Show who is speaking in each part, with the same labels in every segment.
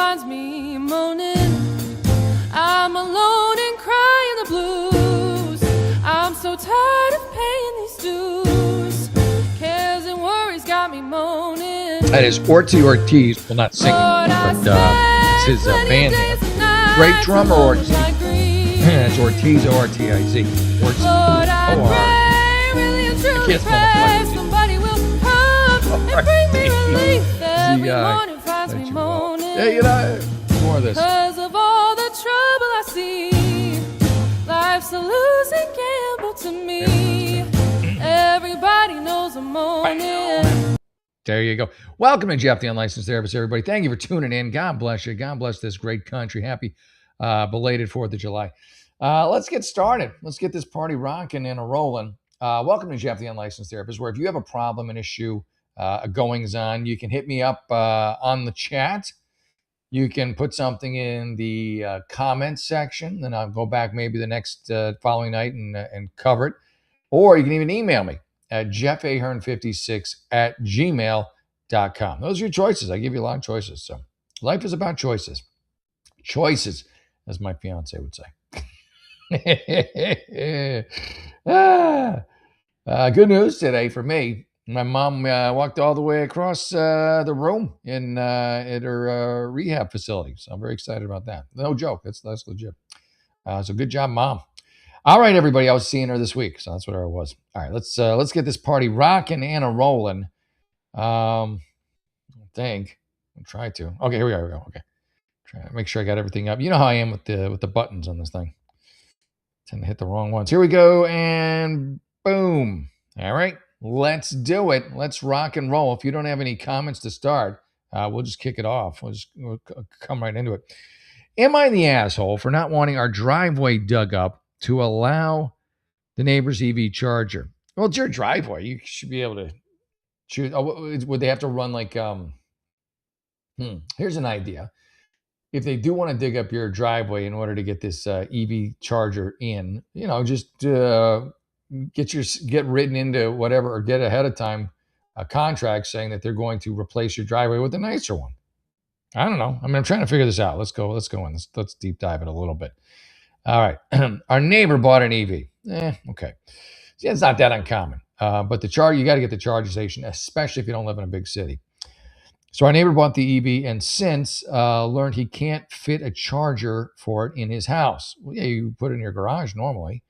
Speaker 1: finds me moaning. I'm alone and crying the blues. I'm so tired of paying these dues. Cares and worries got me moaning.
Speaker 2: That is Ortiz Ortiz. Well, not singing, but it's his band name. Great drummer, Ortiz. It's Ortiz, O-R-T-I-Z. Ortiz, O-R. I can't spell the
Speaker 1: somebody will come and bring me relief. Every morning finds me moaning.
Speaker 2: Yeah, you know, more of this.
Speaker 1: Because of all the trouble I see, life's a losing gamble to me. Everybody knows I'm moaning.
Speaker 2: There you go. Welcome to Jeff the Unlicensed Therapist, everybody. Thank you for tuning in. God bless you. God bless this great country. Happy belated 4th of July. Let's get started. Let's get this party rocking and rolling. Welcome to Jeff the Unlicensed Therapist, where if you have a problem, an issue, a goings-on, you can hit me up on the chat. You can put something in the comments section, then I'll go back maybe the next following night and cover it. Or you can even email me at jeffahern56@gmail.com. Those are your choices. I give you a lot of choices. So life is about choices. Choices, as my fiance would say. Good news today for me. My mom walked all the way across the room at her rehab facility. So I'm very excited about that. No joke. That's legit. So good job, Mom. All right, everybody. I was seeing her this week, so that's what it was. All right, let's get this party rocking and a rolling. I think I'll try to. Okay, here we go. Okay, try to make sure I got everything up. You know how I am with the buttons on this thing. Tend to hit the wrong ones. Here we go, and boom. All right, let's do it. Let's rock and roll. If you don't have any comments to start, we'll just kick it off. We'll come right into it. Am I the asshole for not wanting our driveway dug up to allow the neighbor's EV charger? Well, it's your driveway. You should be able to choose. Oh, would they have to run like, here's an idea. If they do want to dig up your driveway in order to get this EV charger in, just get written into whatever, or get ahead of time a contract saying that they're going to replace your driveway with a nicer one. I don't know. I mean, I'm trying to figure this out. Let's go in. Let's deep dive it a little bit. All right. Our neighbor bought an EV. Okay. See, it's not that uncommon. But the charge, you got to get the charging station, especially if you don't live in a big city. So our neighbor bought the EV and since learned he can't fit a charger for it in his house. Well, yeah, you put it in your garage normally.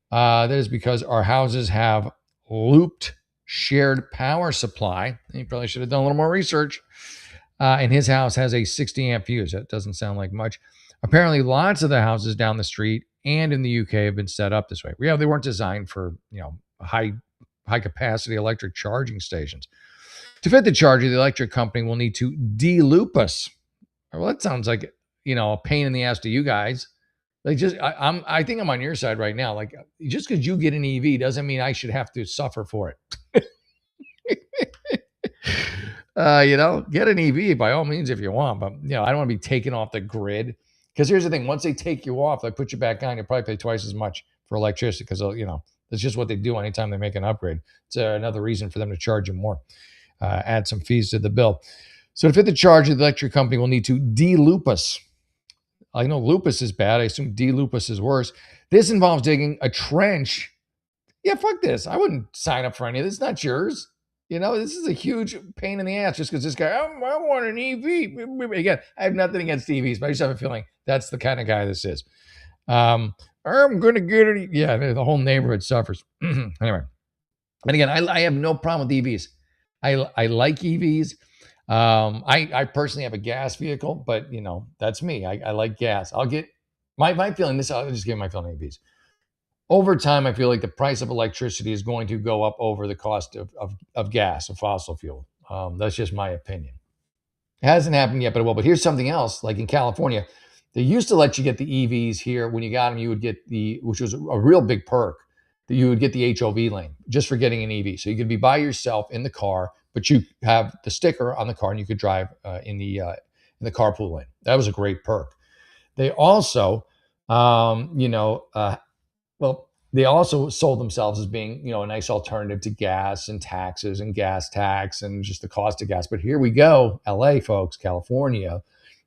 Speaker 2: That is because our houses have looped shared power supply. You probably should have done a little more research. And his house has a 60 amp fuse. That doesn't sound like much. Apparently, lots of the houses down the street and in the UK have been set up this way. Yeah, they weren't designed for high capacity electric charging stations. To fit the charger, the electric company will need to de-loop us. Well, that sounds like a pain in the ass to you guys. Like I think I'm on your side right now. Like just because you get an EV doesn't mean I should have to suffer for it. Get an EV by all means if you want, but I don't want to be taken off the grid. Because here's the thing: once they take you off, they put you back on, you probably pay twice as much for electricity. Because that's just what they do anytime they make an upgrade. It's another reason for them to charge you more, add some fees to the bill. So to fit the charge, the electric company will need to de-loop us. I know lupus is bad. I assume de-lupus is worse. This involves digging a trench. Yeah, fuck this. I wouldn't sign up for any of this. It's not yours. This is a huge pain in the ass just because this guy, I want an EV. Again, I have nothing against EVs, but I just have a feeling that's the kind of guy this is. I'm going to get it. Yeah, the whole neighborhood suffers. Anyway. And again, I have no problem with EVs. I like EVs. I personally have a gas vehicle, but that's me. I like gas. I'll get my feeling this. I'll just give my feeling on EVs. Over time, I feel like the price of electricity is going to go up over the cost of gas, of fossil fuel. That's just my opinion. It hasn't happened yet, but it will. But here's something else. Like in California, they used to let you get the EVs here. When you got them, you would get which was a real big perk, that you would get the HOV lane just for getting an EV. So you could be by yourself in the car, but you have the sticker on the car and you could drive in the carpool lane. That was a great perk. They also, they also sold themselves as being, a nice alternative to gas and taxes and gas tax and just the cost of gas. But here we go, LA folks, California,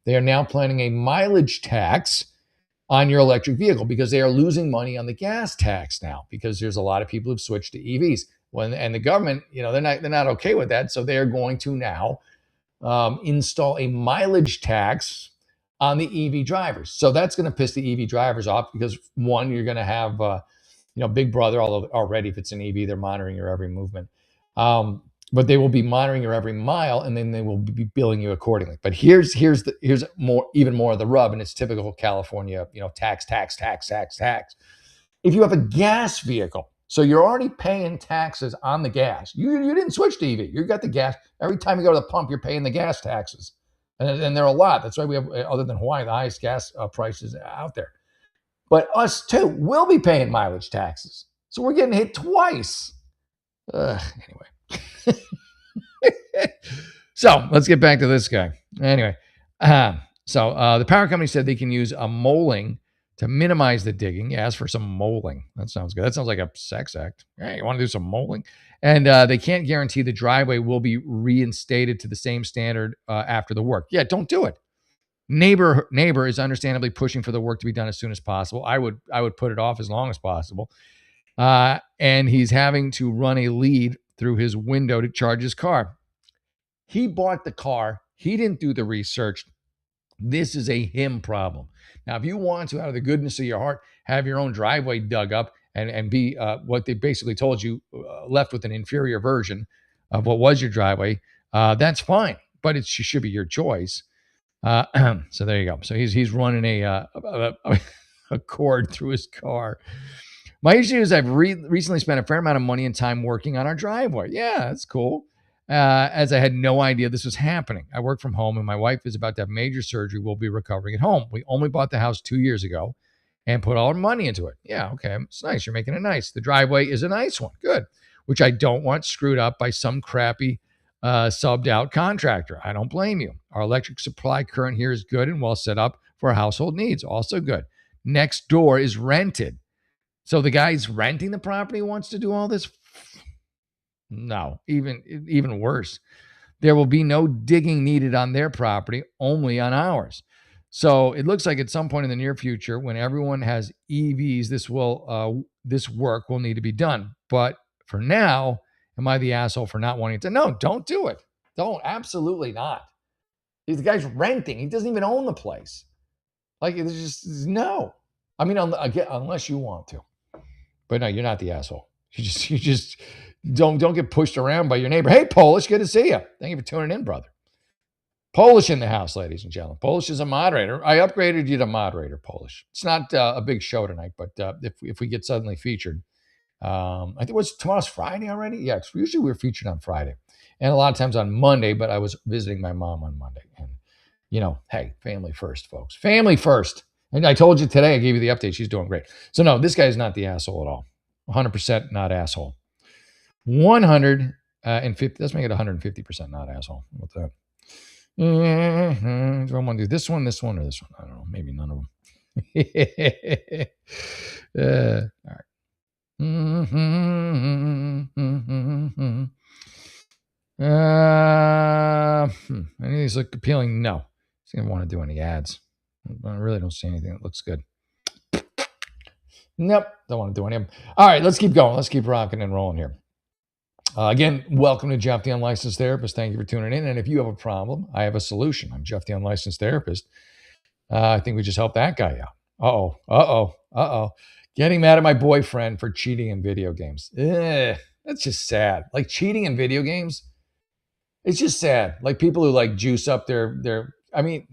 Speaker 2: They are now planning a mileage tax on your electric vehicle because they are losing money on the gas tax now because there's a lot of people who've switched to EVs. And the government, they're not okay with that, so they are going to now install a mileage tax on the EV drivers. So that's going to piss the EV drivers off because one, you're going to have Big Brother. Although already, if it's an EV, they're monitoring your every movement. But they will be monitoring your every mile, and then they will be billing you accordingly. But here's even more of the rub, and it's typical California, tax. If you have a gas vehicle, so you're already paying taxes on the gas. You didn't switch to EV. You got the gas. Every time you go to the pump, you're paying the gas taxes, and they're a lot. That's why we have, other than Hawaii, the highest gas prices out there. But us too, we'll be paying mileage taxes, so we're getting hit twice. Anyway. So let's get back to this guy. Anyway, the power company said they can use a molding to minimize the digging. Ask for some molding. That sounds good. That sounds like a sex act. Hey, you want to do some molding? And they can't guarantee the driveway will be reinstated to the same standard after the work. Yeah, don't do it. Neighbor is understandably pushing for the work to be done as soon as possible. I would put it off as long as possible. And he's having to run a lead through his window to charge his car. He bought the car. He didn't do the research. This is a him problem. Now, if you want to, out of the goodness of your heart, have your own driveway dug up and be what they basically told you, left with an inferior version of what was your driveway, that's fine. But it should be your choice. So there you go. So he's running a cord through his car. My issue is I've recently spent a fair amount of money and time working on our driveway. Yeah, that's cool. As I had no idea this was happening. I work from home and my wife is about to have major surgery. We'll be recovering at home. We only bought the house 2 years ago and put all our money into it. Yeah, okay. It's nice. You're making it nice. The driveway is a nice one. Good. Which I don't want screwed up by some crappy subbed out contractor. I don't blame you. Our electric supply current here is good and well set up for our household needs. Also good. Next door is rented. So the guy's renting the property wants to do all this? No, even worse. There will be no digging needed on their property, only on ours. So it looks like at some point in the near future, when everyone has EVs, this work will need to be done. But for now, am I the asshole for not wanting to? No, don't do it. Don't. Absolutely not. The guy's renting. He doesn't even own the place. Like, it's just no. I mean, unless you want to. But no, you're not the asshole. You just don't get pushed around by your neighbor. Hey, Polish, good to see you. Thank you for tuning in, brother. Polish in the house, ladies and gentlemen. Polish is a moderator. I upgraded you to moderator, Polish. It's not a big show tonight, but if we get suddenly featured, I think it was tomorrow's Friday already. Yeah, usually we're featured on Friday, and a lot of times on Monday. But I was visiting my mom on Monday, and hey, family first, folks. Family first. And I told you today, I gave you the update. She's doing great. So no, this guy's not the asshole at all. 100% not asshole. 150. Let's make it 150% not asshole. What's that? Do I want to do this one, or this one? I don't know. Maybe none of them. All right. Any of these look appealing? No. I don't want to do any ads. I really don't see anything that looks good. Nope. Don't want to do any of them. All right. Let's keep going. Let's keep rocking and rolling here. Again, welcome to Jeff the Unlicensed Therapist. Thank you for tuning in. And if you have a problem, I have a solution. I'm Jeff the Unlicensed Therapist. I think we just helped that guy out. Uh-oh. Getting mad at my boyfriend for cheating in video games. That's just sad. Like cheating in video games, it's just sad. Like people who like juice up their I mean,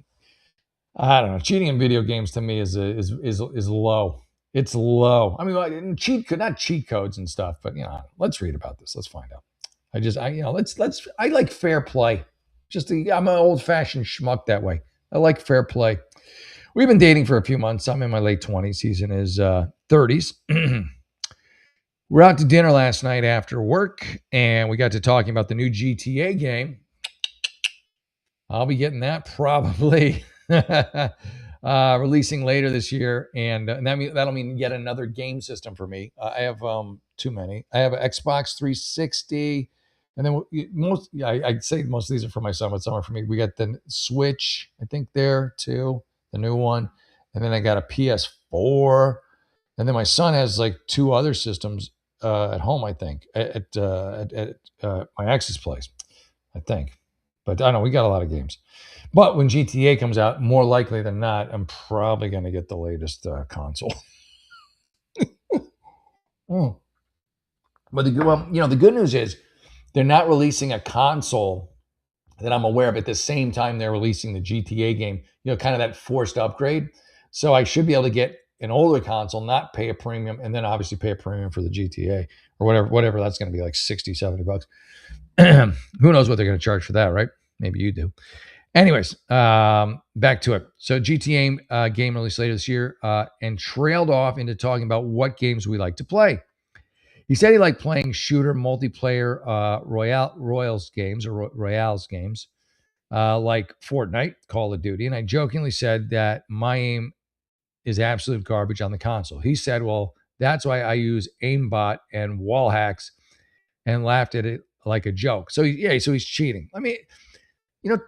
Speaker 2: I don't know. Cheating in video games to me is low. It's low. I mean, not cheat codes and stuff, but let's read about this. Let's find out. I like fair play. I'm an old-fashioned schmuck that way. I like fair play. We've been dating for a few months. I'm in my late 20s. He's in his 30s. We're out to dinner last night after work, and we got to talking about the new GTA game. I'll be getting that probably releasing later this year, and that'll mean yet another game system for me. I have too many. I have an Xbox 360, And then I'd say most of these are for my son, but some are for me. We got the Switch, I think there too, the new one. And then I got a PS4. And then my son has like 2 other systems at home, I think, at my ex's place, I think. But I don't know, we got a lot of games. But when GTA comes out, more likely than not, I'm probably going to get the latest console. Mm. But the good news is they're not releasing a console that I'm aware of at the same time they're releasing the GTA game, kind of that forced upgrade. So I should be able to get an older console, not pay a premium, and then obviously pay a premium for the GTA or whatever that's going to be, like 60, 70 bucks. Who knows what they're going to charge for that, right? Maybe you do. Anyways, back to it. So GTA game released later this year and trailed off into talking about what games we like to play. He said he liked playing shooter multiplayer Royals games like Fortnite, Call of Duty. And I jokingly said that my aim is absolute garbage on the console. He said, well, that's why I use aimbot and wall hacks, and laughed at it like a joke. So so he's cheating. I mean,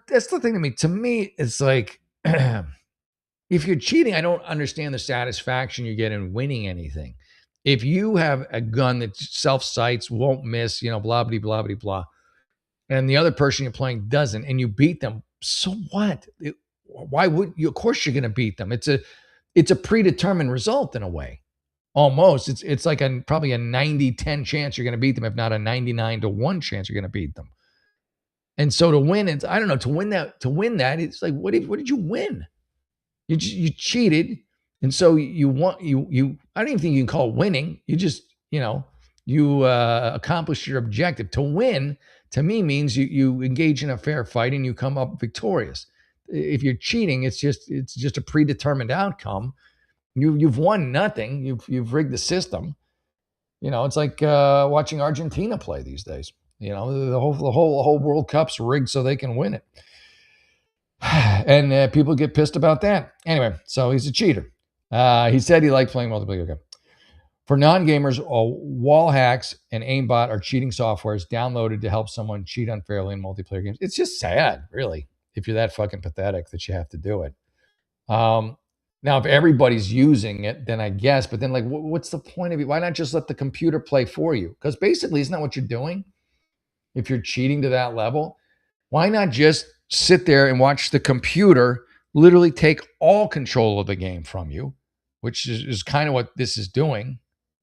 Speaker 2: that's the thing to me. To me, it's like, if you're cheating, I don't understand the satisfaction you get in winning anything. If you have a gun that self-sights, won't miss, blah, blah, blah, blah, blah, and the other person you're playing doesn't, and you beat them, so what? Why would you? Of course you're going to beat them. It's a predetermined result in a way. Almost. It's like probably a 90-10 chance you're going to beat them, if not a 99-1 chance you're going to beat them. And so to win, I don't know, to win that, it's like, what did you win? You cheated, and so you want you. I don't even think you can call it winning. You just you accomplished your objective. To win, to me, means you engage in a fair fight and you come up victorious. If you're cheating, it's just a predetermined outcome. You've won nothing. You've rigged the system. It's like watching Argentina play these days. The whole World Cup's rigged so they can win it. And people get pissed about that. Anyway, so he's a cheater. He said he liked playing multiplayer game. For non-gamers, wall hacks and aimbot are cheating softwares downloaded to help someone cheat unfairly in multiplayer games. It's just sad, really, if you're that fucking pathetic that you have to do it. Now, if everybody's using it, then I guess. But then, like, what's the point of it? Why not just let the computer play for you? Because basically, isn't that what you're doing? If you're cheating to that level, why not just sit there and watch the computer literally take all control of the game from you, which is kind of what this is doing.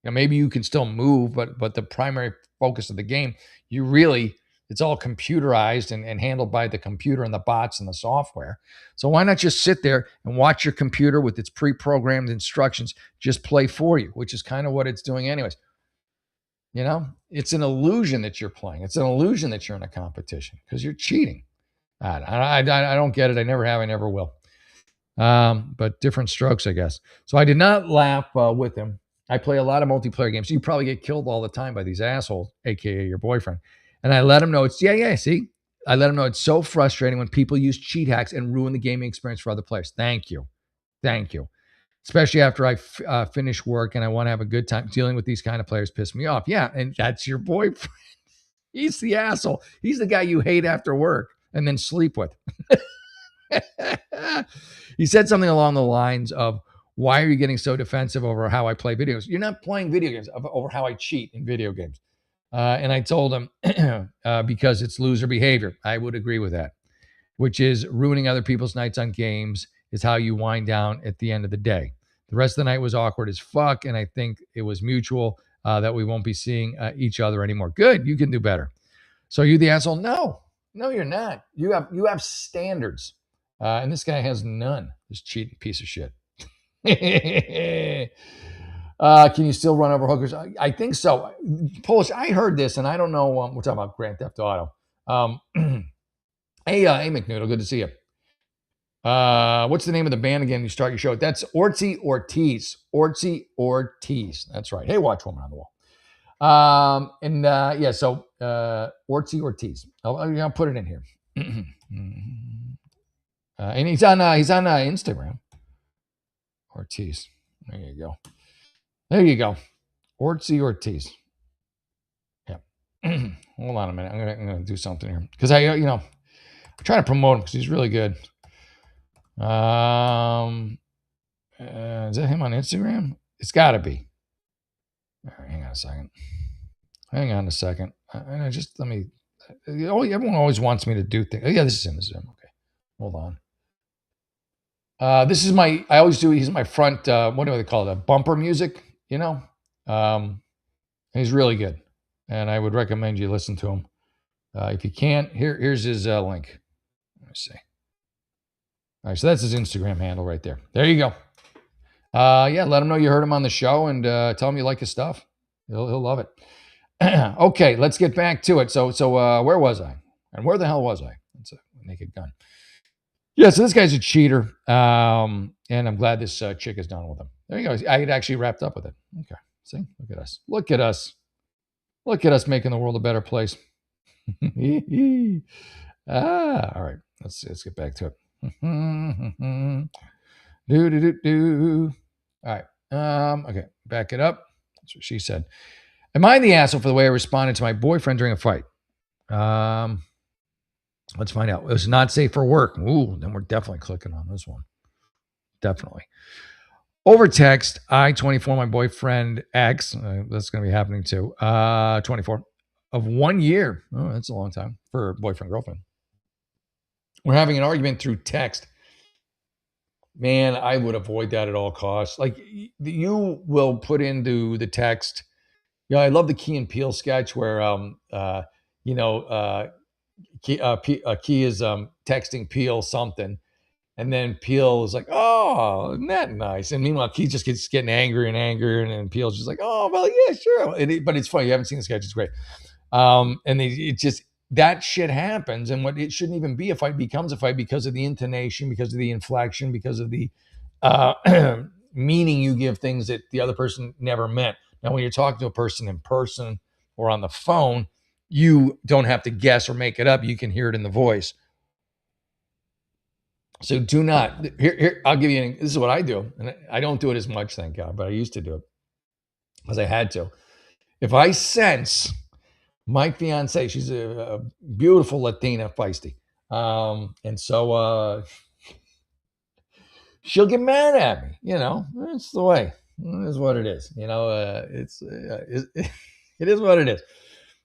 Speaker 2: Maybe you can still move, but the primary focus of the game, it's all computerized and handled by the computer and the bots and the software. So why not just sit there and watch your computer with its pre-programmed instructions just play for you, which is kind of what it's doing anyways. It's an illusion that you're playing. It's an illusion that you're in a competition because you're cheating. I don't get it. I never have. I never will. But different strokes, I guess. So I did not laugh with him. I play a lot of multiplayer games. You probably get killed all the time by these assholes, aka your boyfriend. And I let him know see? I let him know it's so frustrating when people use cheat hacks and ruin the gaming experience for other players. Thank you. Especially after I finish work and I want to have a good time. Dealing with these kind of players piss me off. Yeah, and that's your boyfriend. He's the asshole. He's the guy you hate after work and then sleep with. He said something along the lines of, why are you getting so defensive over how I play videos? You're not playing video games, over how I cheat in video games. And I told him, because it's loser behavior. I would agree with that, which is ruining other people's nights on games is how you wind down at the end of the day. The rest of the night was awkward as fuck, and I think it was mutual that we won't be seeing each other anymore. Good, you can do better. So you the asshole? No, you're not. You have standards. And this guy has none, this cheating piece of shit. Can you still run over hookers? I think so. Polish, I heard this, and I don't know. We're talking about Grand Theft Auto. Hey, McNoodle, good to see you. What's the name of the band again? You start your show. That's Ortsy Ortiz. Ortsy Ortiz. That's right. Hey, watch Woman on the Wall. So Ortsy Ortiz. I'll put it in here. And he's on Instagram. Ortiz. There you go. Ortsy Ortiz. Yeah. Hold on a minute. I'm gonna do something here because I'm trying to promote him because he's really good. Is that him on Instagram? It's got to be. All right, hang on a second. Just let me. Everyone always wants me to do things. Oh, yeah, this is him. Okay, hold on. This is my. I always do. He's my front. What do they call it? Bumper music. He's really good, and I would recommend you listen to him. If you can't, here's his link. Let me see. All right, so that's his Instagram handle right there. There you go. Yeah, let him know you heard him on the show, and tell him you like his stuff. He'll love it. Okay, let's get back to it. So where was I? And where the hell was I? That's a naked gun. Yeah, so this guy's a cheater, and I'm glad this chick is done with him. There you go. I had actually wrapped up with it. Okay, see, look at us. Look at us. Look at us making the world a better place. All right. Let's get back to it. Do. All right. Okay, back it up. That's what she said. Am I the asshole for the way I responded to my boyfriend during a fight? Let's find out. It was not safe for work. Ooh, then we're definitely clicking on this one. Definitely. Over text, I, 24, my boyfriend, X, that's going to be happening too, 24, of 1 year. Oh, that's a long time for boyfriend, girlfriend. We're having an argument through text. Man, I would avoid that at all costs. Like, you will put into the text. I love the Key and Peele sketch where, Key is texting Peele something, and then Peele is like, "Oh, isn't that nice?" And meanwhile, Key just gets getting angrier and angrier, and then Peele's just like, "Oh, well, yeah, sure." But it's funny. You haven't seen the sketch; it's great. And it just that shit happens, and what it shouldn't even be a fight becomes a fight because of the intonation, because of the inflection, because of the meaning you give things that the other person never meant. Now, when you're talking to a person in person or on the phone, you don't have to guess or make it up. You can hear it in the voice. So do not. Here, I'll give you. This is what I do, and I don't do it as much, thank God, but I used to do it because I had to. If I sense my fiance, she's a beautiful Latina, feisty, and so she'll get mad at me. It's the way. It is what it is. It is what it is.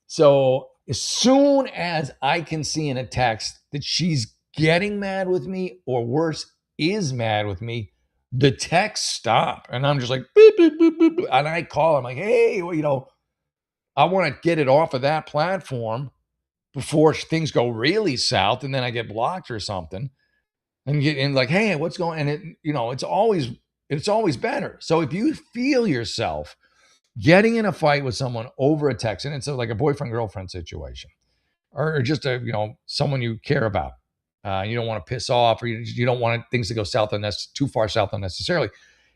Speaker 2: So as soon as I can see in a text that she's getting mad with me, or worse, is mad with me, the text stop, and I'm just like, beep, beep, beep, beep, beep. And I call. I'm like, hey, well, I want to get it off of that platform before things go really south, and then I get blocked or something. And get in like, hey, what's going? And it's always better. So if you feel yourself getting in a fight with someone over a text, and it's like a boyfriend girlfriend situation, or just someone you care about, you don't want to piss off, or you don't want things to go south too far south unnecessarily.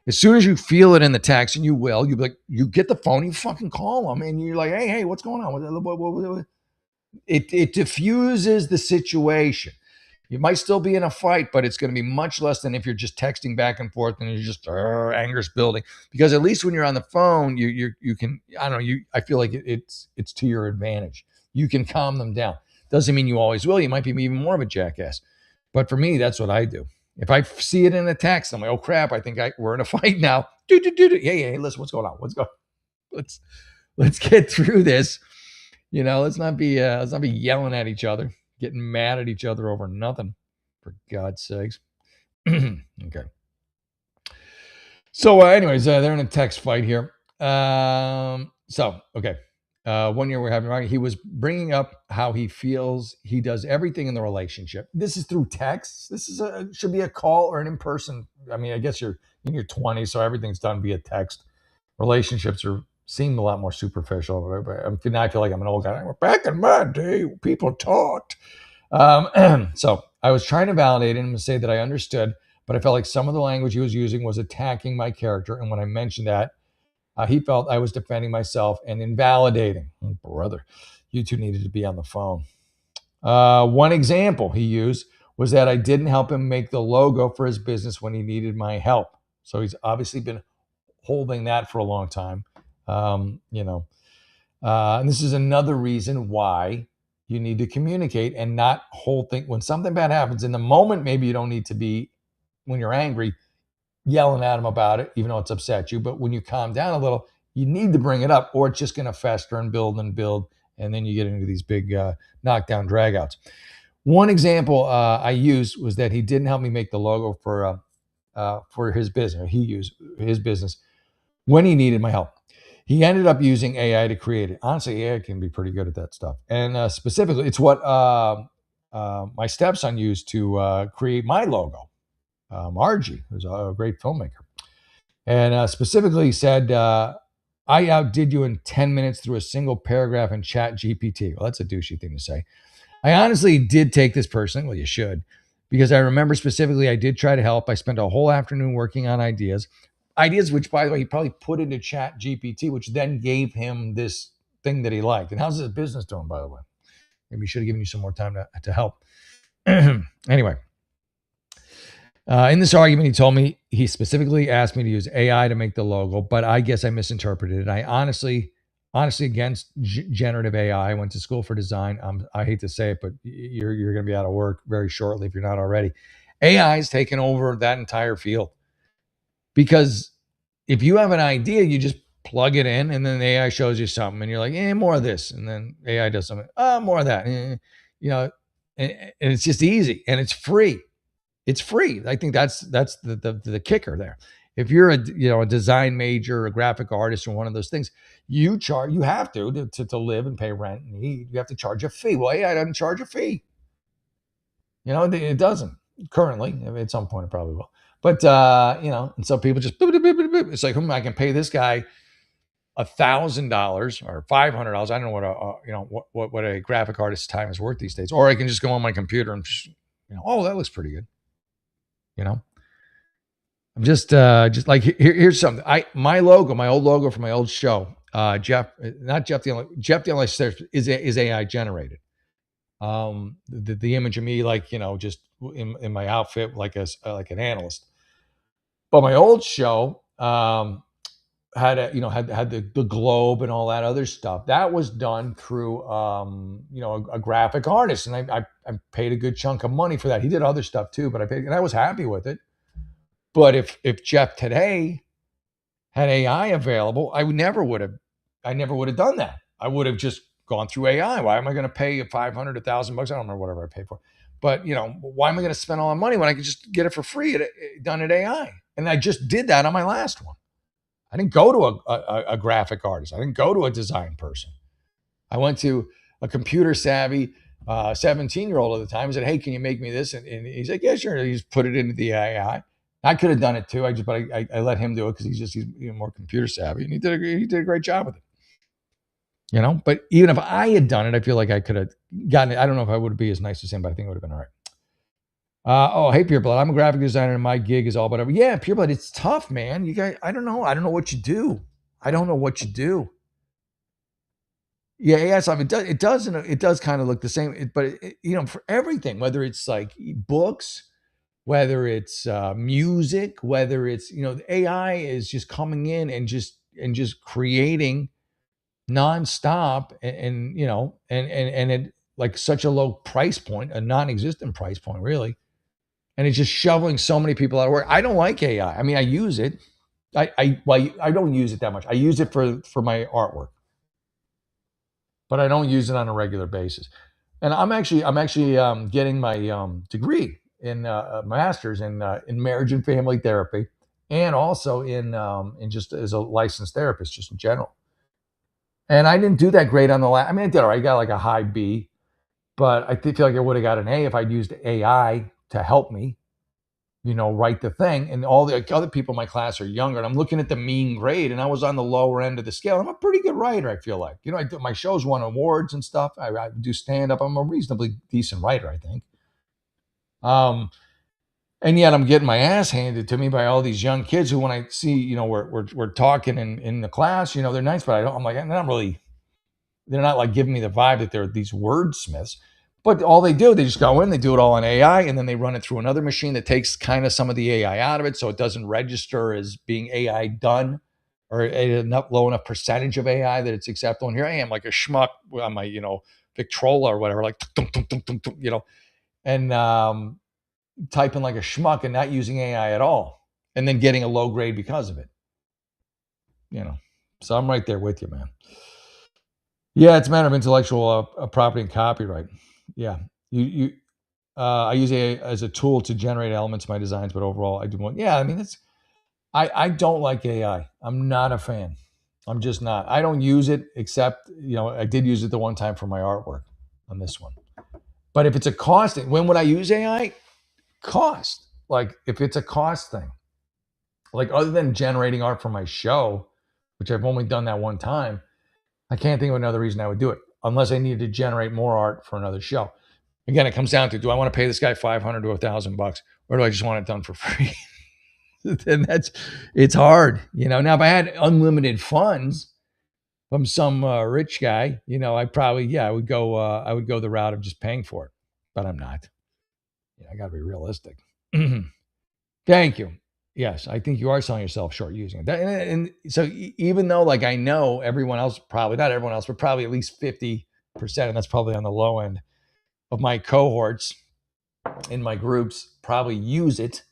Speaker 2: As soon as you feel it in the text, and you be like, you get the phone, you fucking call them, and you're like, hey, what's going on? It diffuses the situation. You might still be in a fight, but it's going to be much less than if you're just texting back and forth and you're just anger's building. Because at least when you're on the phone, you can, I don't know, I feel like it's to your advantage. You can calm them down. Doesn't mean you always will. You might be even more of a jackass. But for me, that's what I do. If I see it in a text, I'm like, oh crap, I think we're in a fight now. Hey, listen, what's going on? Let's get through this. Let's not be yelling at each other, getting mad at each other over nothing, for God's sakes. Okay. So, anyways, they're in a text fight here. Okay. 1 year we're having, right? He was bringing up how he feels he does everything in the relationship. This is through text. This should be a call or an in-person. I mean, I guess you're in your 20s, so everything's done via text. Relationships seem a lot more superficial. Now I feel like I'm an old guy. Back in my day, people talked. So I was trying to validate him and say that I understood, but I felt like some of the language he was using was attacking my character. And when I mentioned that, he felt I was defending myself and invalidating. Oh, brother, you two needed to be on the phone. One example he used was that I didn't help him make the logo for his business when he needed my help. So he's obviously been holding that for a long time. And this is another reason why you need to communicate and not hold things. When something bad happens, in the moment, maybe you don't need to be, when you're angry, yelling at them about it, even though it's upset you. But when you calm down a little, you need to bring it up, or it's just going to fester and build and build. And then you get into these big knockdown dragouts. One example I used was that he didn't help me make the logo for his business. He used his business when he needed my help. He ended up using AI to create it. Honestly, AI can be pretty good at that stuff. And specifically, it's what my stepson used to create my logo. Margie, who's a great filmmaker. And specifically said, I outdid you in 10 minutes through a single paragraph in Chat GPT. Well, that's a douchey thing to say. I honestly did take this personally. Well, you should, because I remember specifically I did try to help. I spent a whole afternoon working on ideas which, by the way, he probably put into Chat GPT, which then gave him this thing that he liked. And how's his business doing, by the way? Maybe we should have given you some more time to help. Anyway, in this argument, he told me he specifically asked me to use AI to make the logo, but I guess I misinterpreted it. I honestly against generative AI. I went to school for design. I hate to say it, but you're going to be out of work very shortly if you're not already. AI has taken over that entire field, because if you have an idea, you just plug it in, and then the AI shows you something, and you're like, more of this, and then AI does something, more of that, and it's just easy, and it's free. It's free. I think that's the kicker there. If you're a design major, a graphic artist, or one of those things, you have to live and pay rent and eat. You have to charge a fee. Well, AI doesn't charge a fee. It doesn't currently. At some point, it probably will. But and so people just it's like, I can pay this guy $1,000 or $500. I don't know what a graphic artist's time is worth these days. Or I can just go on my computer and just, oh, that looks pretty good. I'm just like, here's something. My old logo for my old show, Jeff the Only Stairs, is AI generated. The image of me, like, just in my outfit, like an analyst. But my old show had the globe and all that other stuff. That was done through a graphic artist, and I paid a good chunk of money for that. He did other stuff too, but I paid, and I was happy with it. But if Jeff today had AI available, I never would have done that. I would have just gone through AI. Why am I going to pay $500, $1,000? I don't remember whatever I paid for. But why am I going to spend all that money when I could just get it for free done at AI? And I just did that on my last one. I didn't go to a graphic artist. I didn't go to a design person. I went to a computer savvy 17-year-old at the time and said, "Hey, can you make me this?" And he's like, "Yeah, sure." He just put it into the AI. I could have done it too. I let him do it because he's more computer savvy, and he did a great job with it. But even if I had done it, I feel like I could have gotten it. I don't know if I would be as nice as him, but I think it would have been all right. Hey, Pureblood, I'm a graphic designer, and my gig is all about everything. Yeah, Pureblood, it's tough, man. You guys, I don't know what you do. Yeah, so it does kind of look the same, but for everything, whether it's like books, whether it's music, whether it's AI is just coming in and just creating nonstop, and it, like, such a low price point, a non-existent price point, really, and it's just shoveling so many people out of work. I don't like AI. I mean, I use it. I don't use it that much. I use it for my artwork, but I don't use it on a regular basis. And I'm actually getting my degree in master's in marriage and family therapy, and also in just as a licensed therapist, just in general. And I didn't do that great on the last. I mean, I did all right. I got like a high B, but I feel like I would have got an A if I'd used AI to help me, write the thing. And all the other people in my class are younger, and I'm looking at the mean grade, and I was on the lower end of the scale. I'm a pretty good writer, I feel like. My shows won awards and stuff. I do stand up. I'm a reasonably decent writer, I think. And yet I'm getting my ass handed to me by all these young kids who, when I see, we're talking in the class, they're nice, but I'm like, they're not like giving me the vibe that they're these wordsmiths. But all they just go in, they do it all on AI, and then they run it through another machine that takes kind of some of the AI out of it, so it doesn't register as being AI done. or low enough percentage of AI that it's acceptable. And here I am, like a schmuck on my, Victrola or whatever, like, and typing like a schmuck and not using AI at all, and then getting a low grade because of it. So I'm right there with you, man. Yeah, it's a matter of intellectual property and copyright. Yeah, I use AI as a tool to generate elements of my designs, but overall, I do want. Yeah, I mean, I don't like AI. I'm not a fan. I'm just not. I don't use it except, I did use it the one time for my artwork on this one. But if it's a cost, when would I use AI? Cost. Like if it's a cost thing, like other than generating art for my show, which I've only done that one time, I can't think of another reason I would do it unless I needed to generate more art for another show. Again, it comes down to, do I want to pay this guy $500 to $1,000, or do I just want it done for free? And it's hard, Now, if I had unlimited funds from some rich guy, I probably, I would go the route of just paying for it, but I'm not. I got to be realistic. Thank you. Yes, I think you are selling yourself short using it. And so even though, like, I know everyone else, probably not everyone else, but probably at least 50%, and that's probably on the low end of my cohorts in my groups, probably use it.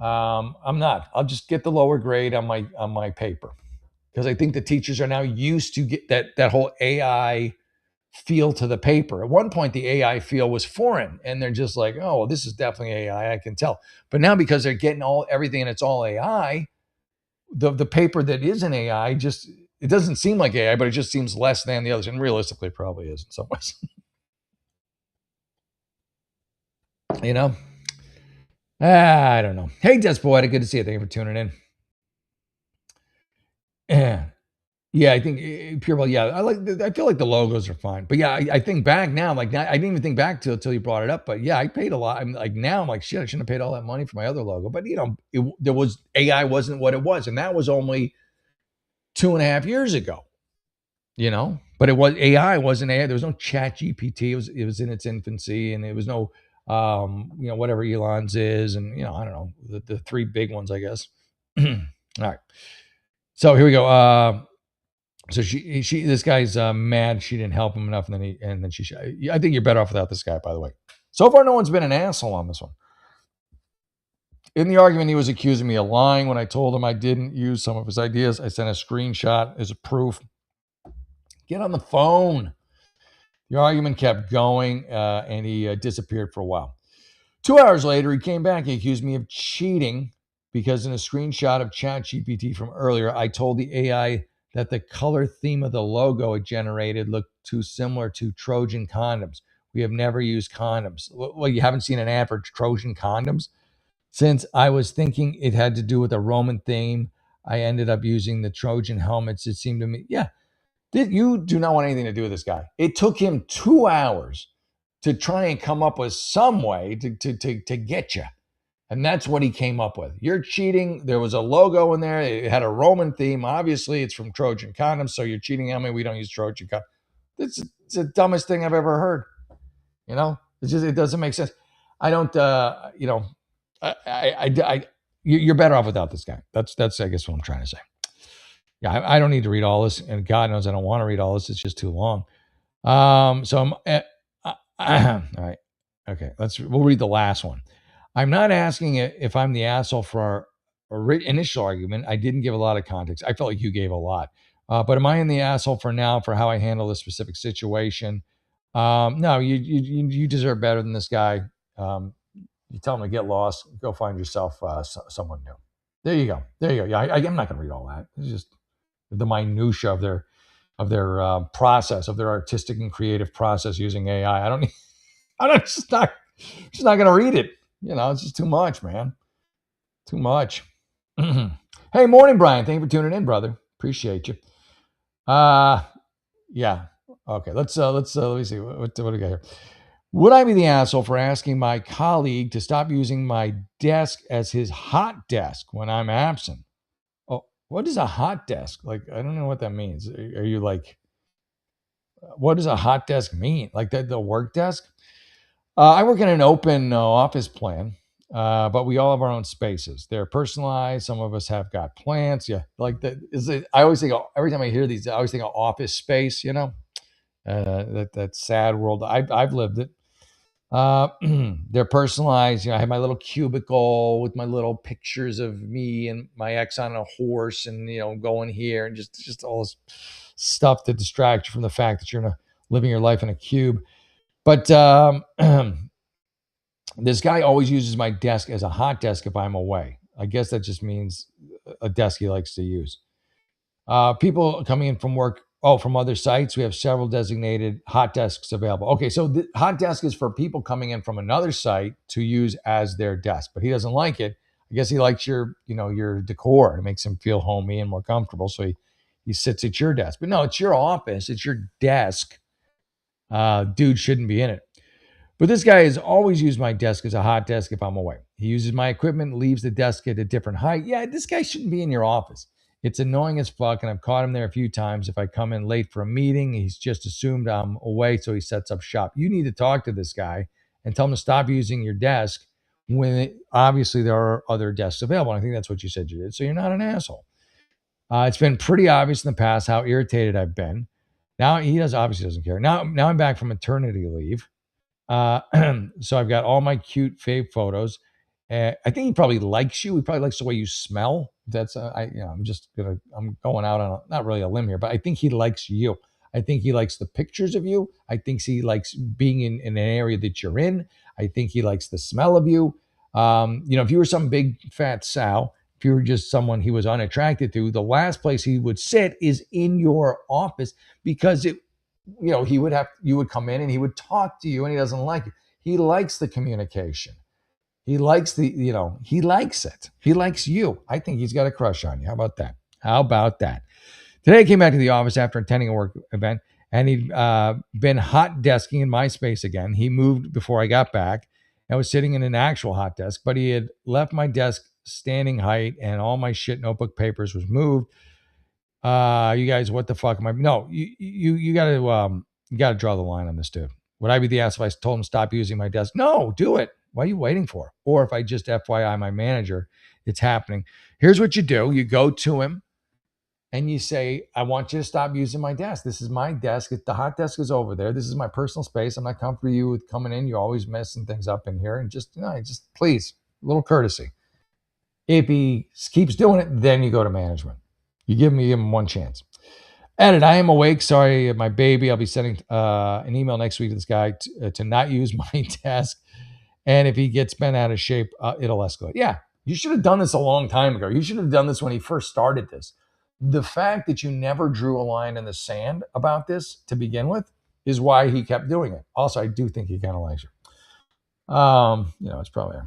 Speaker 2: I'm not. I'll just get the lower grade on my paper, because I think the teachers are now used to get that whole AI feel to the paper. At one point, the AI feel was foreign, and they're just like, oh, well, this is definitely AI. I can tell. But now, because they're getting everything and it's all AI, the paper that isn't AI it doesn't seem like AI, but it just seems less than the others. And realistically, it probably is in some ways. I don't know. Hey, Despoetic, good to see you. Thank you for tuning in. Yeah, I think Pure. Yeah, I feel like the logos are fine, but yeah, I think back now. Like, I didn't even think back till you brought it up. But yeah, I paid a lot. I'm like, now I'm like, shit, I shouldn't have paid all that money for my other logo. But there was AI wasn't what it was, and that was only 2.5 years ago. But it was AI. Wasn't AI. There was no Chat GPT. It was in its infancy, and it was no whatever Elon's is, and I don't know, the three big ones, I guess. All right. So here we go. So this guy's mad she didn't help him enough, and then I think you're better off without this guy, by the way. So far, no one's been an asshole on this one. In the argument, he was accusing me of lying when I told him I didn't use some of his ideas. I sent a screenshot as a proof. Get on the phone. The argument kept going, and he disappeared for a while. 2 hours later, he came back. He accused me of cheating because in a screenshot of ChatGPT from earlier, I told the AI that the color theme of the logo it generated looked too similar to Trojan condoms. We have never used condoms. Well, you haven't seen an ad for Trojan condoms? Since I was thinking it had to do with a Roman theme, I ended up using the Trojan helmets. It seemed to me, yeah, you do not want anything to do with this guy. It took him 2 hours to try and come up with some way to get you. And that's what he came up with. You're cheating. There was a logo in there. It had a Roman theme. Obviously, it's from Trojan condoms. So you're cheating on me. We don't use Trojan condoms. It's the dumbest thing I've ever heard. It doesn't make sense. I don't, you're better off without this guy. That's I guess what I'm trying to say. Yeah, I don't need to read all this. And God knows I don't want to read all this. It's just too long. So I'm, all right. Okay. We'll read the last one. I'm not asking if I'm the asshole for our initial argument. I didn't give a lot of context. I felt like you gave a lot. But am I in the asshole for now for how I handle this specific situation? No, you deserve better than this guy. You tell him to get lost. Go find yourself someone new. There you go. Yeah, I'm not going to read all that. It's just the minutia of their process, of their artistic and creative process using AI. I'm just not going to read it. It's just too much, man. Too much. Hey, morning, Brian. Thank you for tuning in, brother. Appreciate you. Yeah. Okay. Let me see. What do we got here? Would I be the asshole for asking my colleague to stop using my desk as his hot desk when I'm absent? Oh, what is a hot desk? Like, I don't know what that means. Are you like, what does a hot desk mean? Like the work desk? I work in an open office plan. But we all have our own spaces. They're personalized. Some of us have got plants. Yeah, like that. Is it? I always think every time I hear these, I always think of Office Space. That sad world. I've lived it. Uh, they're personalized. I have my little cubicle with my little pictures of me and my ex on a horse, and going here, and just all this stuff to distract you from the fact that you're living your life in a cube. But this guy always uses my desk as a hot desk if I'm away. I guess that just means a desk he likes to use. People coming in from work, from other sites, we have several designated hot desks available. Okay, so the hot desk is for people coming in from another site to use as their desk, but he doesn't like it. I guess he likes your decor. It makes him feel homey and more comfortable, so he sits at your desk. But no, it's your office, it's your desk. Dude shouldn't be in it. But this guy has always used my desk as a hot desk if I'm away. He uses my equipment, leaves the desk at a different height. Yeah, this guy shouldn't be in your office. It's annoying as fuck, and I've caught him there a few times. If I come in late for a meeting, he's just assumed I'm away, so he sets up shop. You need to talk to this guy and tell him to stop using your desk when obviously there are other desks available. And I think that's what you said you did. So you're not an asshole. It's been pretty obvious in the past how irritated I've been. Now he obviously doesn't care. Now I'm back from maternity leave. Uh, so I've got all my cute fave photos. I think he probably likes you. He probably likes the way you smell. That's I'm going out on not really a limb here, but I think he likes you. I think he likes the pictures of you. I think he likes being in an area that you're in. I think he likes the smell of you. If you were some big fat sow, if you were just someone he was unattracted to, the last place he would sit is in your office because you would come in and he would talk to you, and he doesn't like it. He likes the communication. He likes he likes it. He likes you. I think he's got a crush on you. How about that? Today I came back to the office after attending a work event, and he'd been hot desking in my space again. He moved before I got back. I was sitting in an actual hot desk, but he had left my desk standing height, and all my shit notebook papers was moved. You guys, what the fuck am I? No, you gotta draw the line on this, dude. Would I be the ass if I told him stop using my desk? No, do it. What are you waiting for? Or if I just FYI my manager, it's happening. Here's what you do: you go to him and you say, "I want you to stop using my desk. This is my desk. The hot desk is over there. This is my personal space. I'm not comfortable with you with coming in. You're always messing things up in here. And just please, a little courtesy." If he keeps doing it, then you go to management. You give him one chance. Edit, I am awake. Sorry, my baby. I'll be sending an email next week to this guy to not use my desk. And if he gets bent out of shape, it'll escalate. Yeah, you should have done this a long time ago. You should have done this when he first started this. The fact that you never drew a line in the sand about this to begin with is why he kept doing it. Also, I do think he kind of likes you. It's probably,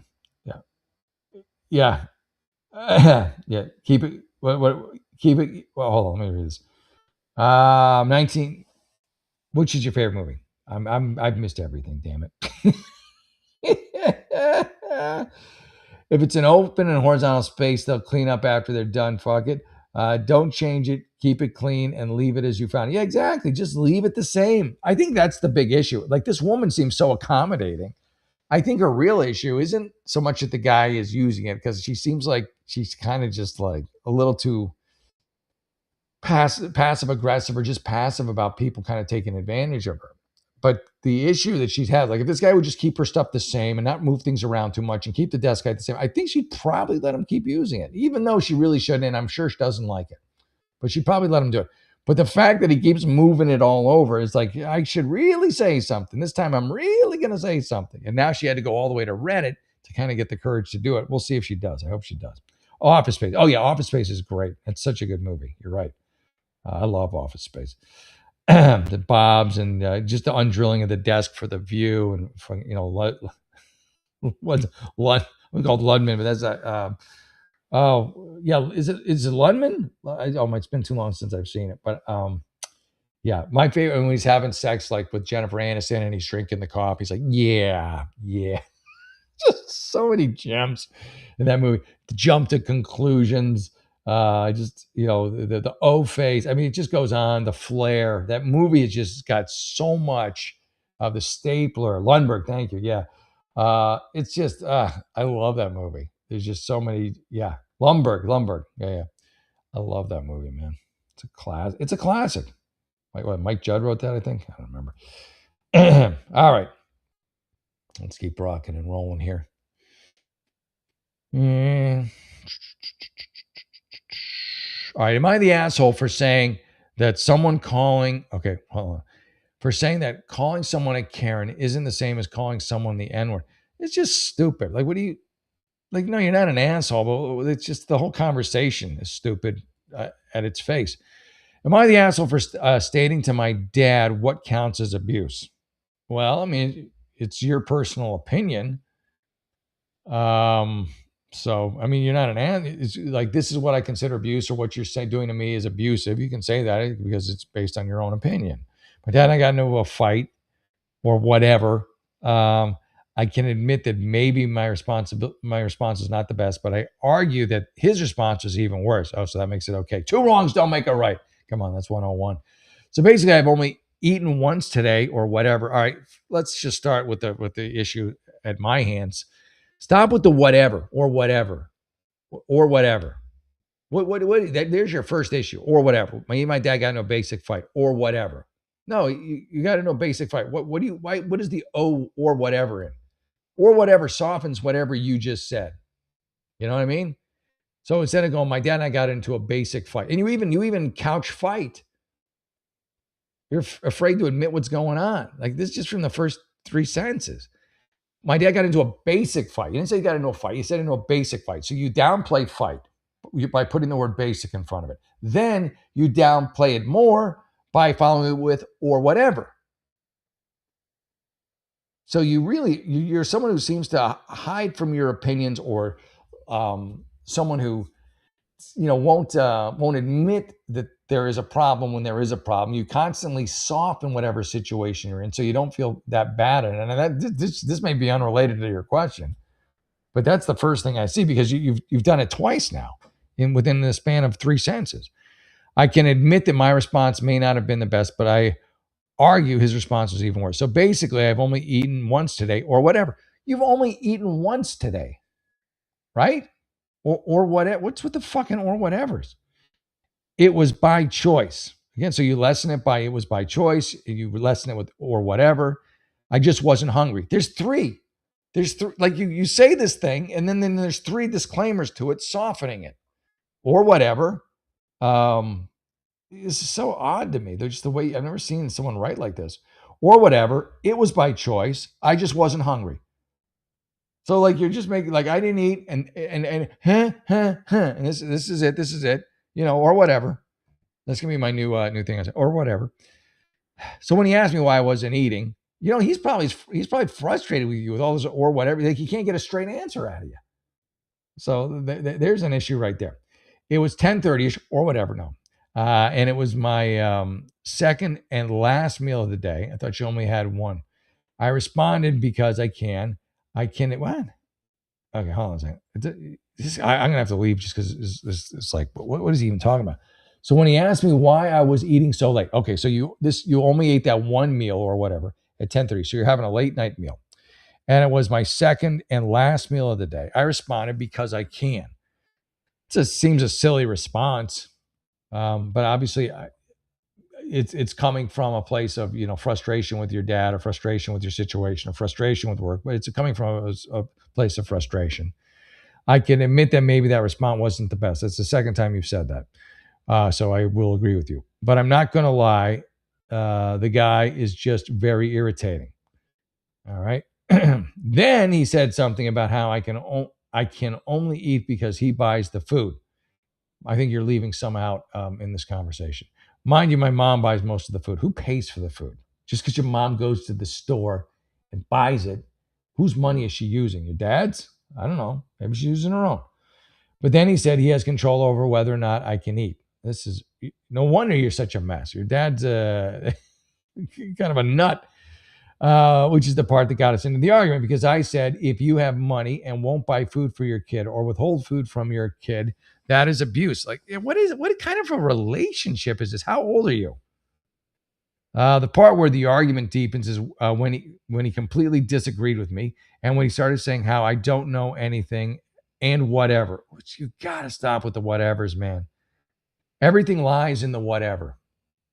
Speaker 2: yeah. Yeah. Keep it. Keep it. Well, hold on. Let me read this. 19. Which is your favorite movie? I've missed everything. Damn it. If it's an open and horizontal space, they'll clean up after they're done. Fuck it. Don't change it. Keep it clean and leave it as you found it. Yeah, exactly. Just leave it the same. I think that's the big issue. Like, this woman seems so accommodating. I think her real issue isn't so much that the guy is using it, because she seems like she's kind of just like a little too passive aggressive, or just passive about people kind of taking advantage of her. But the issue that she's had, like, if this guy would just keep her stuff the same and not move things around too much and keep the desk height the same, I think she'd probably let him keep using it, even though she really shouldn't. And I'm sure she doesn't like it, but she'd probably let him do it. But the fact that he keeps moving it all over is like, I should really say something. This time I'm really going to say something. And now she had to go all the way to Reddit to kind of get the courage to do it. We'll see if she does. I hope she does. Office Space. Oh, yeah. Office Space is great. It's such a good movie. You're right. I love Office Space. The bobs and just the undrilling of the desk for the view, and from, what's we called Ludman, but that's oh yeah, is it Ludman? It's been too long since I've seen it, but yeah, my favorite when he's having sex, like with Jennifer Aniston, and he's drinking the coffee. He's like, yeah, just so many gems in that movie. To jump to conclusions. The O face. I mean, it just goes on. The flair. That movie has just got so much of the stapler. Lundberg, thank you. Yeah. It's just I love that movie. There's just so many. Yeah, Lumberg. Yeah. I love that movie, man. It's a class. It's a classic. Like what? Mike Judd wrote that, I think. I don't remember. All right, let's keep rocking and rolling here. Mm. All right, am I the asshole for saying that someone calling? Okay, hold on. For saying that calling someone a Karen isn't the same as calling someone the N word. It's just stupid. Like, what do you like? No, you're not an asshole, but it's just the whole conversation is stupid at its face. Am I the asshole for stating to my dad what counts as abuse? Well, I mean, it's your personal opinion. Um, so I mean, you're not it's like this is what I consider abuse, or what you're saying doing to me is abusive. You can say that because it's based on your own opinion. My dad and I got into a fight or whatever. Um, I can admit that maybe my response is not the best, but I argue that his response was even worse. Oh, so that makes it okay. Two wrongs don't make a right. Come on, that's 101. So basically, I've only eaten once today or whatever. All right, let's just start with the issue at my hands. Stop with the whatever or whatever or whatever. What there's your first issue or whatever. My dad got in a basic fight or whatever. No, you got to know basic fight. What is the or whatever in? Or whatever softens whatever you just said. You know what I mean? So instead of going, my dad and I got into a basic fight, and you even couch fight. You're afraid to admit what's going on. Like this, just from the first three sentences. My dad got into a basic fight. You didn't say he got into a fight. You said into a basic fight. So you downplay fight by putting the word basic in front of it. Then you downplay it more by following it with or whatever. So you're someone who seems to hide from your opinions, or someone who won't admit that there is a problem when there is a problem. You constantly soften whatever situation you're in, so you don't feel that bad. And this may be unrelated to your question, but that's the first thing I see, because you've done it twice now within the span of three sentences. I can admit that my response may not have been the best, but I argue his response was even worse. So basically, I've only eaten once today or whatever. You've only eaten once today, right? Or whatever. What's with the fucking or whatevers? It was by choice. Again, so you lessen it by it was by choice. You lessen it with or whatever. I just wasn't hungry. There's three. Like you say this thing, and then there's three disclaimers to it, softening it. Or whatever. This is so odd to me. They're just the way I've never seen someone write like this. Or whatever. It was by choice. I just wasn't hungry. So like you're just making like I didn't eat and and this is it. Or whatever. That's gonna be my new thing. I say, or whatever. So when he asked me why I wasn't eating, he's probably frustrated with you with all this or whatever. Like he can't get a straight answer out of you. So there's an issue right there. It was 10:30ish or whatever. No, and it was my second and last meal of the day. I thought you only had one. I responded because I can. What? Okay, hold on a second. I'm gonna have to leave just because it's like, what is he even talking about? So when he asked me why I was eating so late, okay, so you only ate that one meal or whatever at 10:30, so you're having a late night meal, and it was my second and last meal of the day. I responded because I can. It just seems a silly response, but obviously it's coming from a place of frustration with your dad, or frustration with your situation, or frustration with work, but it's coming from a place of frustration. I can admit that maybe that response wasn't the best. That's the second time you've said that. So I will agree with you. But I'm not going to lie. The guy is just very irritating. All right. Then he said something about how I can only eat because he buys the food. I think you're leaving some out in this conversation. Mind you, my mom buys most of the food. Who pays for the food? Just because your mom goes to the store and buys it, whose money is she using? Your dad's? I don't know. Maybe she's using her own. But then he said he has control over whether or not I can eat. This is no wonder you're such a mess. Your dad's kind of a nut, which is the part that got us into the argument, because I said, if you have money and won't buy food for your kid or withhold food from your kid, that is abuse. Like, what kind of a relationship is this? How old are you? The part where the argument deepens is when he completely disagreed with me, and when he started saying how I don't know anything and whatever. Which you gotta stop with the whatevers, man. Everything lies in the whatever.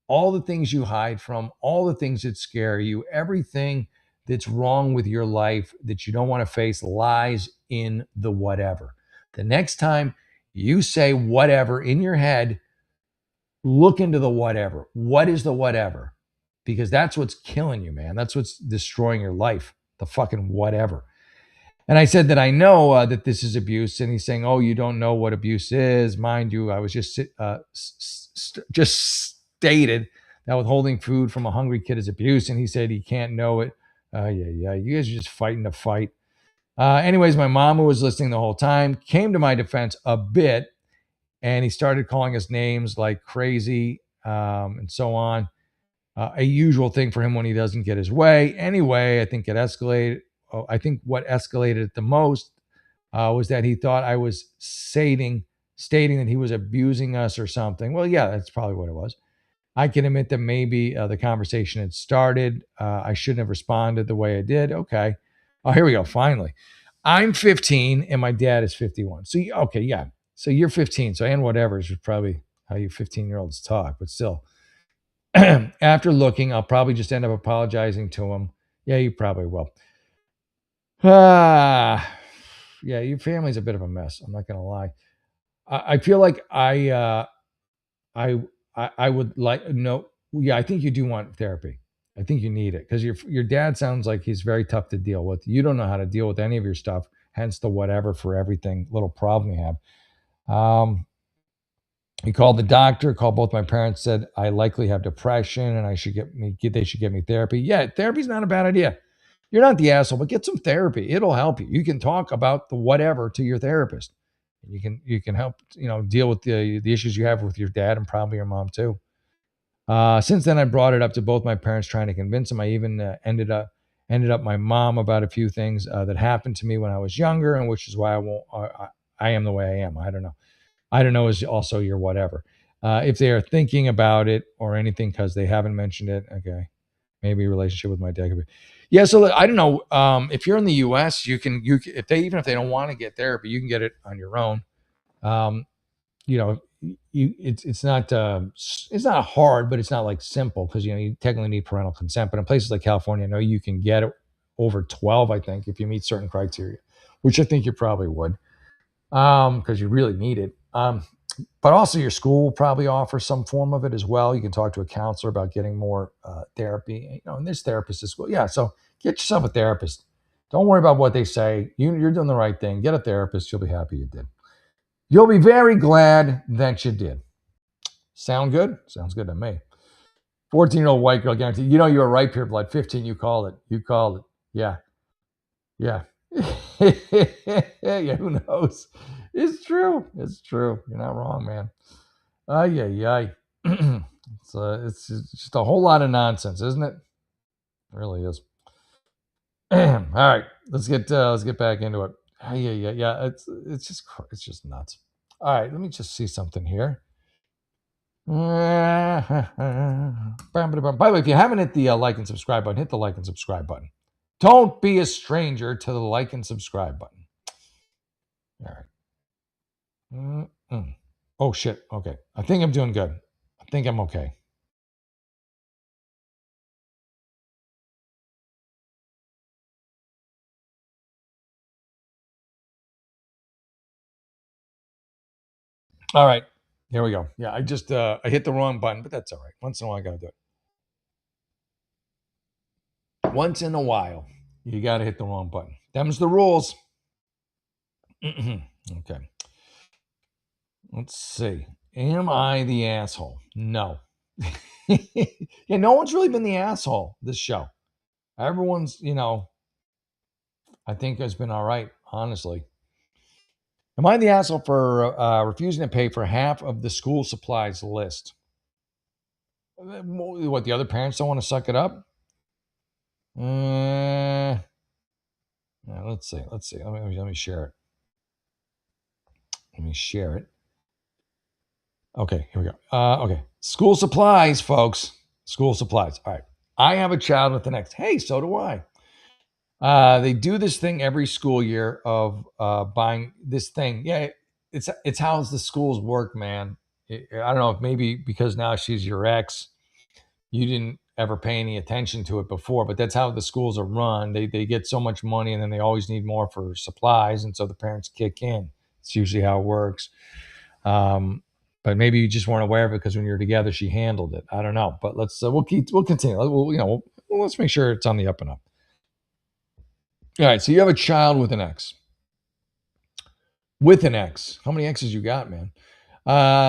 Speaker 2: All the things you hide from, all the things that scare you, everything that's wrong with your life that you don't want to face lies in the whatever. The next time you say whatever in your head, look into the whatever. What is the whatever? Because that's what's killing you, man. That's what's destroying your life. The fucking whatever. And I said that I know that this is abuse, and he's saying, "Oh, you don't know what abuse is, mind you." I was just stated that withholding food from a hungry kid is abuse, and he said he can't know it. Yeah. You guys are just fighting to fight. Anyways, my mom, who was listening the whole time, came to my defense a bit, and he started calling us names like crazy and so on. A usual thing for him when he doesn't get his way. Anyway, I think it escalated. I think what escalated it the most was that he thought I was stating that he was abusing us or something. Well, yeah, that's probably what it was. I can admit that maybe the conversation had started. I shouldn't have responded the way I did. Okay. Oh, here we go. Finally, I'm 15 and my dad is 51. So, okay, yeah. So you're 15. So, and whatever is probably how you 15-year-olds talk, but still. After looking, I'll probably just end up apologizing to him. Yeah, you probably will. Yeah, your family's a bit of a mess. I'm not gonna lie. I feel like I would like no. Yeah, I think you do want therapy. I think you need it because your dad sounds like he's very tough to deal with. You don't know how to deal with any of your stuff, hence the whatever for everything little problem you have. He called the doctor, called both my parents, said I likely have depression and they should get me therapy. Yeah, therapy's not a bad idea. You're not the asshole, but get some therapy. It'll help you. You can talk about the whatever to your therapist. You can help, deal with the issues you have with your dad and probably your mom too. Since then, I brought it up to both my parents, trying to convince them. I even ended up my mom about a few things that happened to me when I was younger, and which is why I am the way I am. I don't know. I don't know is also your whatever. If they are thinking about it or anything because they haven't mentioned it, okay, maybe a relationship with my dad could be. Yeah, so I don't know. If you're in the U.S., if they don't want to get therapy, you can get it on your own. Um, it's not hard, but it's not like simple because you technically need parental consent. But in places like California, I know you can get it over 12. I think if you meet certain criteria, which I think you probably would, because you really need it. But also your school will probably offer some form of it as well. You can talk to a counselor about getting more therapy. And there's therapists as well. Yeah, so get yourself a therapist. Don't worry about what they say. You're doing the right thing. Get a therapist. You'll be happy you did. You'll be very glad that you did. Sound good? Sounds good to me. 14-year-old white girl guaranteed. You were right, Pure Blood. 15, you called it. You called it. Yeah. Yeah. Yeah, who knows? It's true. It's true. You're not wrong, man. Ay. It's just a whole lot of nonsense, isn't it? It really is. All right, let's get back into it. Yeah. It's just nuts. All right, let me just see something here. By the way, if you haven't hit the like and subscribe button, hit the like and subscribe button. Don't be a stranger to the like and subscribe button. All right. Oh, shit. Okay. I think I'm doing good. I think I'm okay. All right. Here we go. Yeah, I just I hit the wrong button, but that's all right. Once in a while, I got to do it. Once in a while, you got to hit the wrong button. Them's the rules. Okay. Let's see. Am I the asshole? No. Yeah, no one's really been the asshole this show. Everyone's, I think has been all right, honestly. Am I the asshole for refusing to pay for half of the school supplies list? What, the other parents don't want to suck it up? Yeah, let's see. Let me share it. Let me share it. Okay, here we go. Okay, school supplies, folks. School supplies. All right. I have a child with an X. Hey, so do I. They do this thing every school year of buying this thing. Yeah, it's how the schools work, man. I don't know if maybe because now she's your ex, you didn't ever pay any attention to it before, but that's how the schools are run. They get so much money and then they always need more for supplies, and so the parents kick in. It's usually how it works. But maybe you just weren't aware of it because when you were together, she handled it. I don't know, but we'll continue. Let's make sure it's on the up and up. All right, so you have a child with an X. With an X. How many X's you got, man?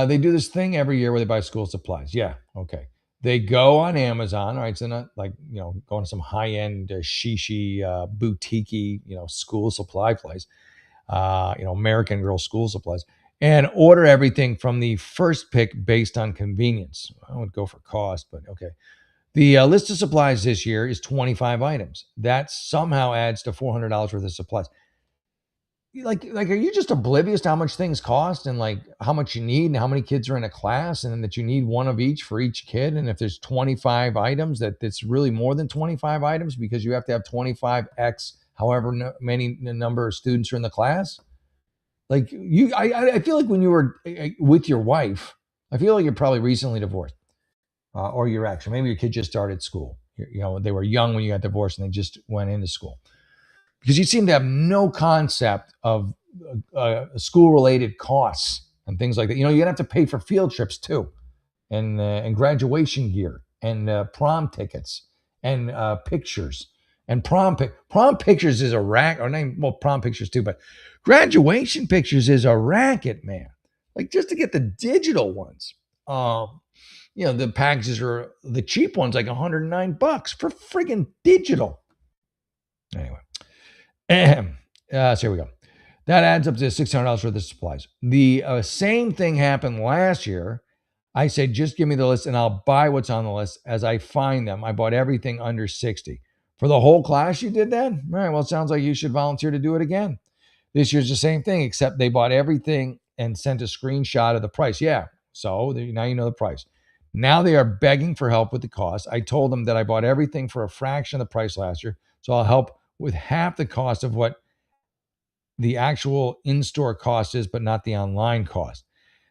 Speaker 2: They do this thing every year where they buy school supplies. Yeah, okay. They go on Amazon, all right? So not like, going to some high-end shishi, boutique-y, school supply place, American Girl school supplies, and order everything from the first pick based on convenience. I would go for cost, but okay. The list of supplies this year is 25 items. That somehow adds to $400 worth of supplies. Like, are you just oblivious to how much things cost and like how much you need and how many kids are in a class and that you need one of each for each kid? And if there's 25 items, that's really more than 25 items because you have to have 25x however many number of students are in the class. Like I feel like when you were with your wife, I feel like you're probably recently divorced. Or your ex, or maybe your kid just started school. They were young when you got divorced and they just went into school. Because you seem to have no concept of school-related costs and things like that. You're gonna have to pay for field trips too, and graduation gear, and prom tickets, and pictures, and prom pictures is a racket. Or prom pictures too, but graduation pictures is a racket, man. Like just to get the digital ones. The packages are the cheap ones, like $109 for friggin' digital. Anyway, so here we go. That adds up to $600 worth of supplies. The same thing happened last year. I said, just give me the list and I'll buy what's on the list as I find them. I bought everything under 60. For the whole class, you did that? All right, well, it sounds like you should volunteer to do it again. This year's the same thing, except they bought everything and sent a screenshot of the price. Yeah, so now you know the price. Now they are begging for help with the cost. I told them that I bought everything for a fraction of the price last year, so I'll help with half the cost of what the actual in-store cost is, but not the online cost.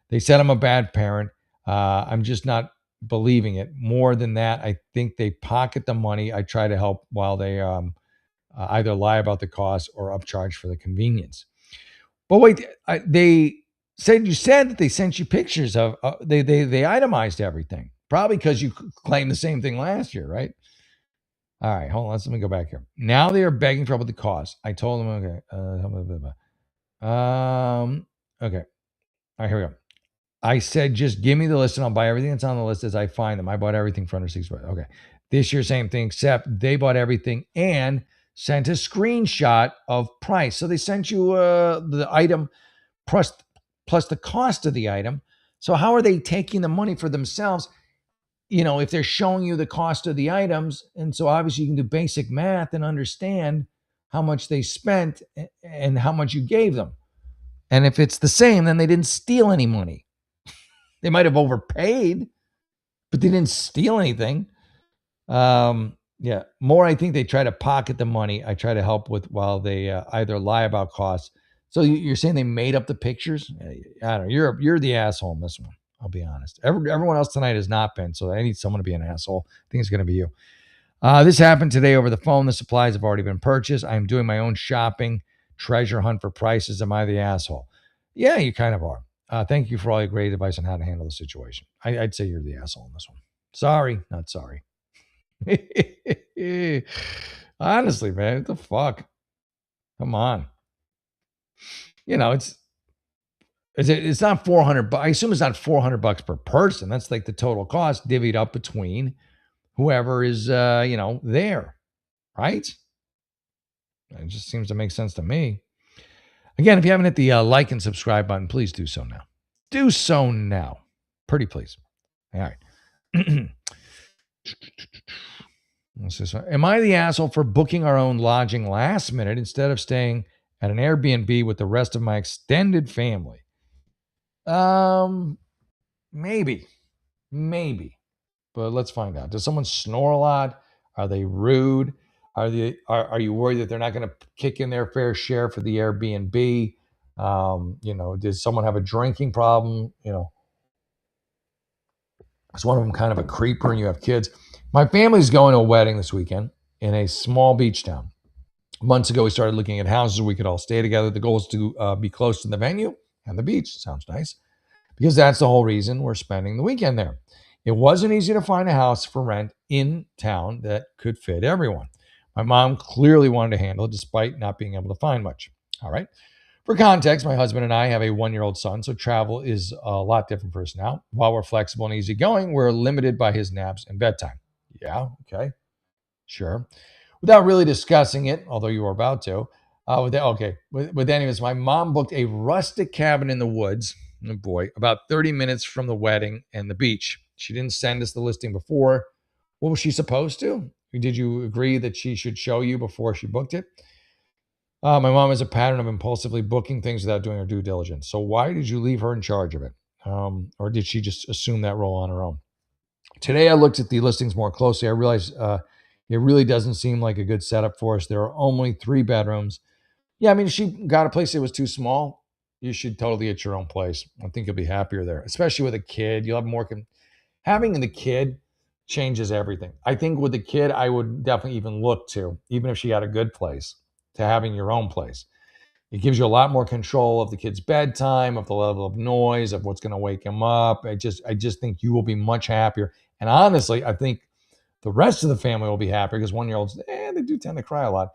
Speaker 2: They said I'm a bad parent. I'm just not believing it. More than that, I think they pocket the money. I try to help while they either lie about the cost or upcharge for the convenience. But wait, you said that they sent you pictures of they itemized everything, probably because you claimed the same thing last year, right? All right, hold on. Let me go back here. Now they are begging for the cost. I told them, okay. Okay. All right, here we go. I said, just give me the list and I'll buy everything that's on the list as I find them. I bought everything for under $6. Okay. This year, same thing, except they bought everything and sent a screenshot of price. So they sent you the item plus the cost of the item. So how are they taking the money for themselves? If they're showing you the cost of the items, and so obviously you can do basic math and understand how much they spent and how much you gave them. And if it's the same, then they didn't steal any money. They might have overpaid, but they didn't steal anything. More, I think they try to pocket the money. I try to help with while they either lie about costs. So you're saying they made up the pictures? I don't know. You're the asshole in this one. I'll be honest. Everyone else tonight has not been, so I need someone to be an asshole. I think it's going to be you. This happened today over the phone. The supplies have already been purchased. I'm doing my own shopping, treasure hunt for prices. Am I the asshole? Yeah, you kind of are. Thank you for all your great advice on how to handle the situation. I'd say you're the asshole in this one. Sorry, not sorry. Honestly, man, what the fuck? Come on. It's not 400, but I assume it's not $400 per person. That's like the total cost divvied up between whoever is, there, right? It just seems to make sense to me. Again, if you haven't hit the like and subscribe button, please do so now. Do so now. Pretty please. All right. Am I the asshole for booking our own lodging last minute instead of staying at an Airbnb with the rest of my extended family? Maybe. But let's find out. Does someone snore a lot? Are they rude? Are you worried that they're not going to kick in their fair share for the Airbnb? Does someone have a drinking problem? Is one of them kind of a creeper and you have kids? My family's going to a wedding this weekend in a small beach town. Months ago, we started looking at houses where we could all stay together. The goal is to be close to the venue and the beach. Sounds nice because that's the whole reason we're spending the weekend there. It wasn't easy to find a house for rent in town that could fit everyone. My mom clearly wanted to handle it despite not being able to find much. All right. For context, my husband and I have a 1-year-old son, so travel is a lot different for us now. While we're flexible and easygoing, we're limited by his naps and bedtime. Yeah, okay, sure. Without really discussing it, although you were about to, with anyways, my mom booked a rustic cabin in the woods, oh boy, about 30 minutes from the wedding and the beach. She didn't send us the listing before. What was she supposed to? Did you agree that she should show you before she booked it? My mom has a pattern of impulsively booking things without doing her due diligence. So why did you leave her in charge of it? Or did she just assume that role on her own? Today, I looked at the listings more closely. I realized it really doesn't seem like a good setup for us. There are only 3 bedrooms. Yeah, I mean, if she got a place that was too small, you should totally get your own place. I think you'll be happier there, especially with a kid. You'll have more. Having the kid changes everything. I think with the kid, I would definitely even look to, even if she had a good place, to having your own place. It gives you a lot more control of the kid's bedtime, of the level of noise, of what's going to wake him up. I just think you will be much happier. And honestly, I think the rest of the family will be happier because 1-year-olds, they do tend to cry a lot.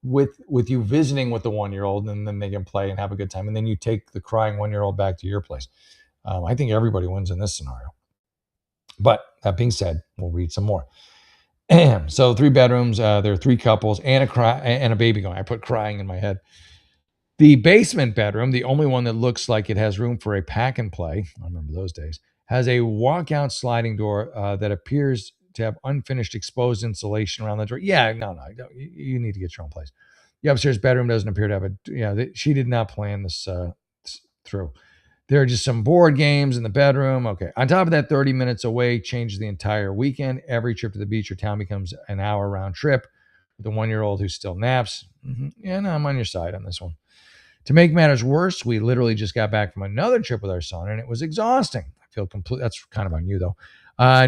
Speaker 2: With you visiting with the 1-year-old, and then they can play and have a good time, and then you take the crying 1-year-old back to your place. I think everybody wins in this scenario. But that being said, we'll read some more. So 3 bedrooms, there are 3 couples and a baby going. I put crying in my head. The basement bedroom, the only one that looks like it has room for a pack and play, I remember those days, has a walkout sliding door that appears to have unfinished exposed insulation around the door. Yeah, no, you need to get your own place. The upstairs bedroom doesn't appear to have she did not plan this through. There are just some board games in the bedroom. Okay. On top of that, 30 minutes away changes the entire weekend. Every trip to the beach or town becomes an hour round trip with a 1-year-old who still naps. Yeah, no, I'm on your side on this one. To make matters worse, we literally just got back from another trip with our son, and it was exhausting. I feel complete. That's kind of on you, though.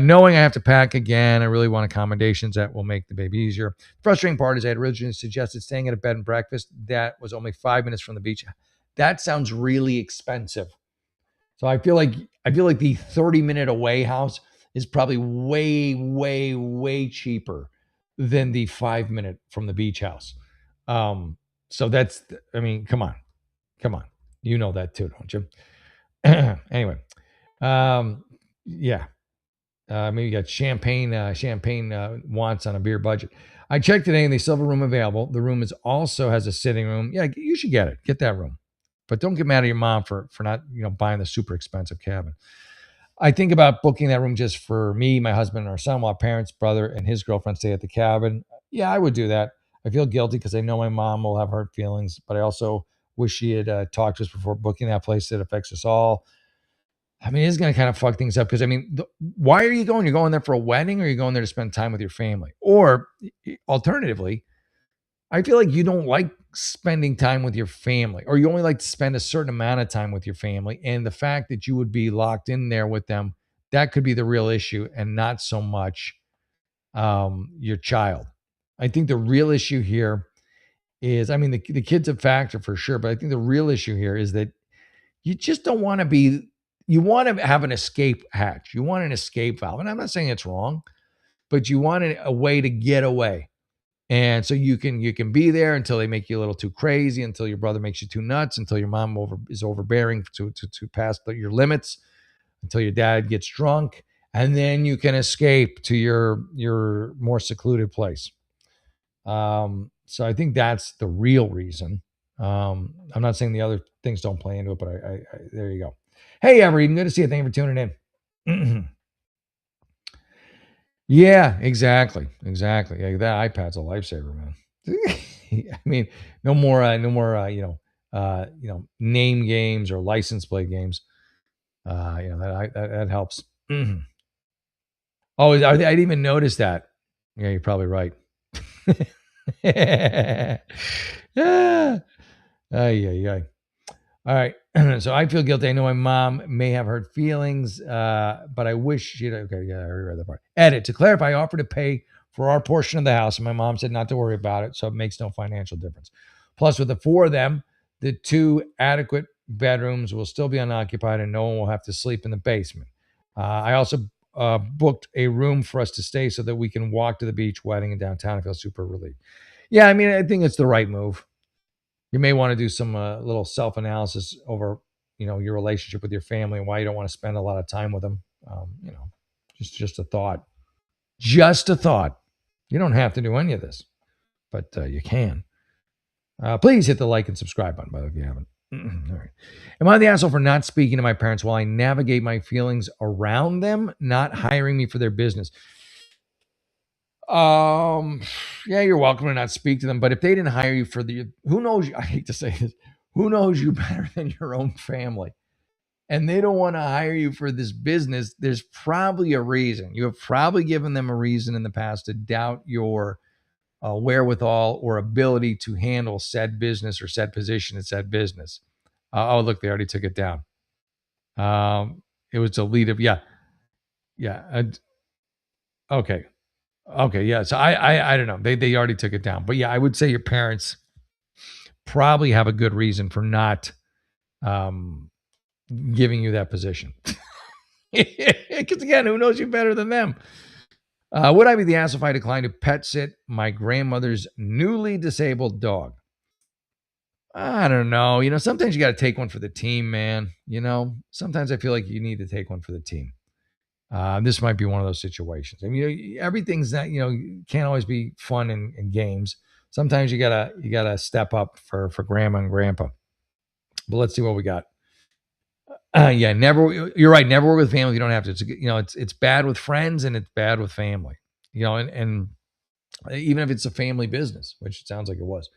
Speaker 2: Knowing I have to pack again, I really want accommodations that will make the baby easier. The frustrating part is I had originally suggested staying at a bed and breakfast that was only 5 minutes from the beach. That sounds really expensive. So I feel like the 30-minute away house is probably way, way, way cheaper than the 5-minute from the beach house. So that's, I mean, come on. You know that too, don't you? Anyway, yeah. Maybe you got champagne wants on a beer budget. I checked today and they still have a room available. The room also has a sitting room. Yeah, you should get it. Get that room. But don't get mad at your mom for not, buying the super expensive cabin. I think about booking that room just for me, my husband, and our son, while parents, brother, and his girlfriend stay at the cabin. Yeah, I would do that. I feel guilty because I know my mom will have hurt feelings, but I also wish she had talked to us before booking that place. It affects us all. I mean, it's going to kind of fuck things up because, why are you going? You're going there for a wedding, or you're going there to spend time with your family? Or alternatively, I feel like you don't like spending time with your family, or you only like to spend a certain amount of time with your family. And the fact that you would be locked in there with them, that could be the real issue, and not so much your child. I think the real issue here is, the kid's a factor for sure, but I think the real issue here is that you just don't want to be, you want to have an escape hatch. You want an escape valve. And I'm not saying it's wrong, but you want a way to get away. And so you can be there until they make you a little too crazy, until your brother makes you too nuts, until your mom is overbearing to pass your limits, until your dad gets drunk, and then you can escape to your more secluded place. So I think that's the real reason. I'm not saying the other things don't play into it, but I there you go. Hey, Everett, good to see you. Thank you for tuning in. Yeah, exactly. Yeah, that iPad's a lifesaver, man. No more, name games or license plate games. That helps. Oh, I didn't even notice that. Yeah, you're probably right. Ah, ay, ay, ay. All right. So I feel guilty. I know my mom may have hurt feelings, but I wish she'd. Okay, yeah, I already read that part. Edit. To clarify, I offered to pay for our portion of the house, and my mom said not to worry about it, so it makes no financial difference. Plus, with the four of them, the two adequate bedrooms will still be unoccupied, and no one will have to sleep in the basement. I also booked a room for us to stay so that we can walk to the beach wedding in downtown. I feel super relieved. Yeah, I mean, I think it's the right move. You may want to do some little self-analysis over, your relationship with your family and why you don't want to spend a lot of time with them. Just a thought. Just a thought. You don't have to do any of this, but you can. Please hit the like and subscribe button, by the way, if you haven't. All right. Am I the asshole for not speaking to my parents while I navigate my feelings around them, not hiring me for their business? Yeah, you're welcome to not speak to them, but if they didn't hire you for who knows you, I hate to say this, who knows you better than your own family? And they don't want to hire you for this business. There's probably a reason. You have probably given them a reason in the past to doubt your wherewithal or ability to handle said business or said position in said business. Oh, look, they already took it down. It was deleted. Yeah. Okay. Okay, yeah. So I don't know. They already took it down. But yeah, I would say your parents probably have a good reason for not giving you that position. Because again, who knows you better than them? Would I be the ass if I declined to pet sit my grandmother's newly disabled dog? I don't know. Sometimes you got to take one for the team, man. Sometimes I feel like you need to take one for the team. This might be one of those situations. I mean, everything's that can't always be fun and games. Sometimes you gotta step up for grandma and grandpa. But let's see what we got. Yeah, never. You're right. Never work with family if you don't have to. It's bad with friends and it's bad with family. And even if it's a family business, which it sounds like it was.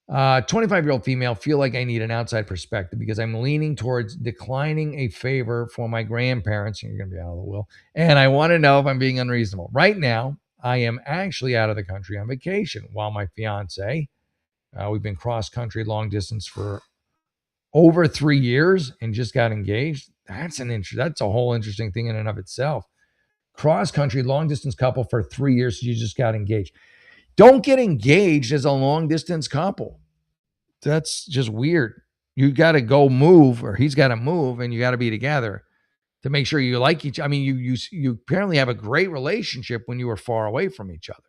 Speaker 2: 25-year-old female, feel like I need an outside perspective because I'm leaning towards declining a favor for my grandparents. You're going to be out of the will. And I want to know if I'm being unreasonable. Right now, I am actually out of the country on vacation while my fiance, we've been cross-country long distance for over 3 years and just got engaged. That's a whole interesting thing in and of itself. Cross-country long distance couple for 3 years. So you just got engaged. Don't get engaged as a long distance couple. That's just weird. You got to go move, or he's got to move, and you got to be together to make sure you like each. I mean, you apparently have a great relationship when you are far away from each other,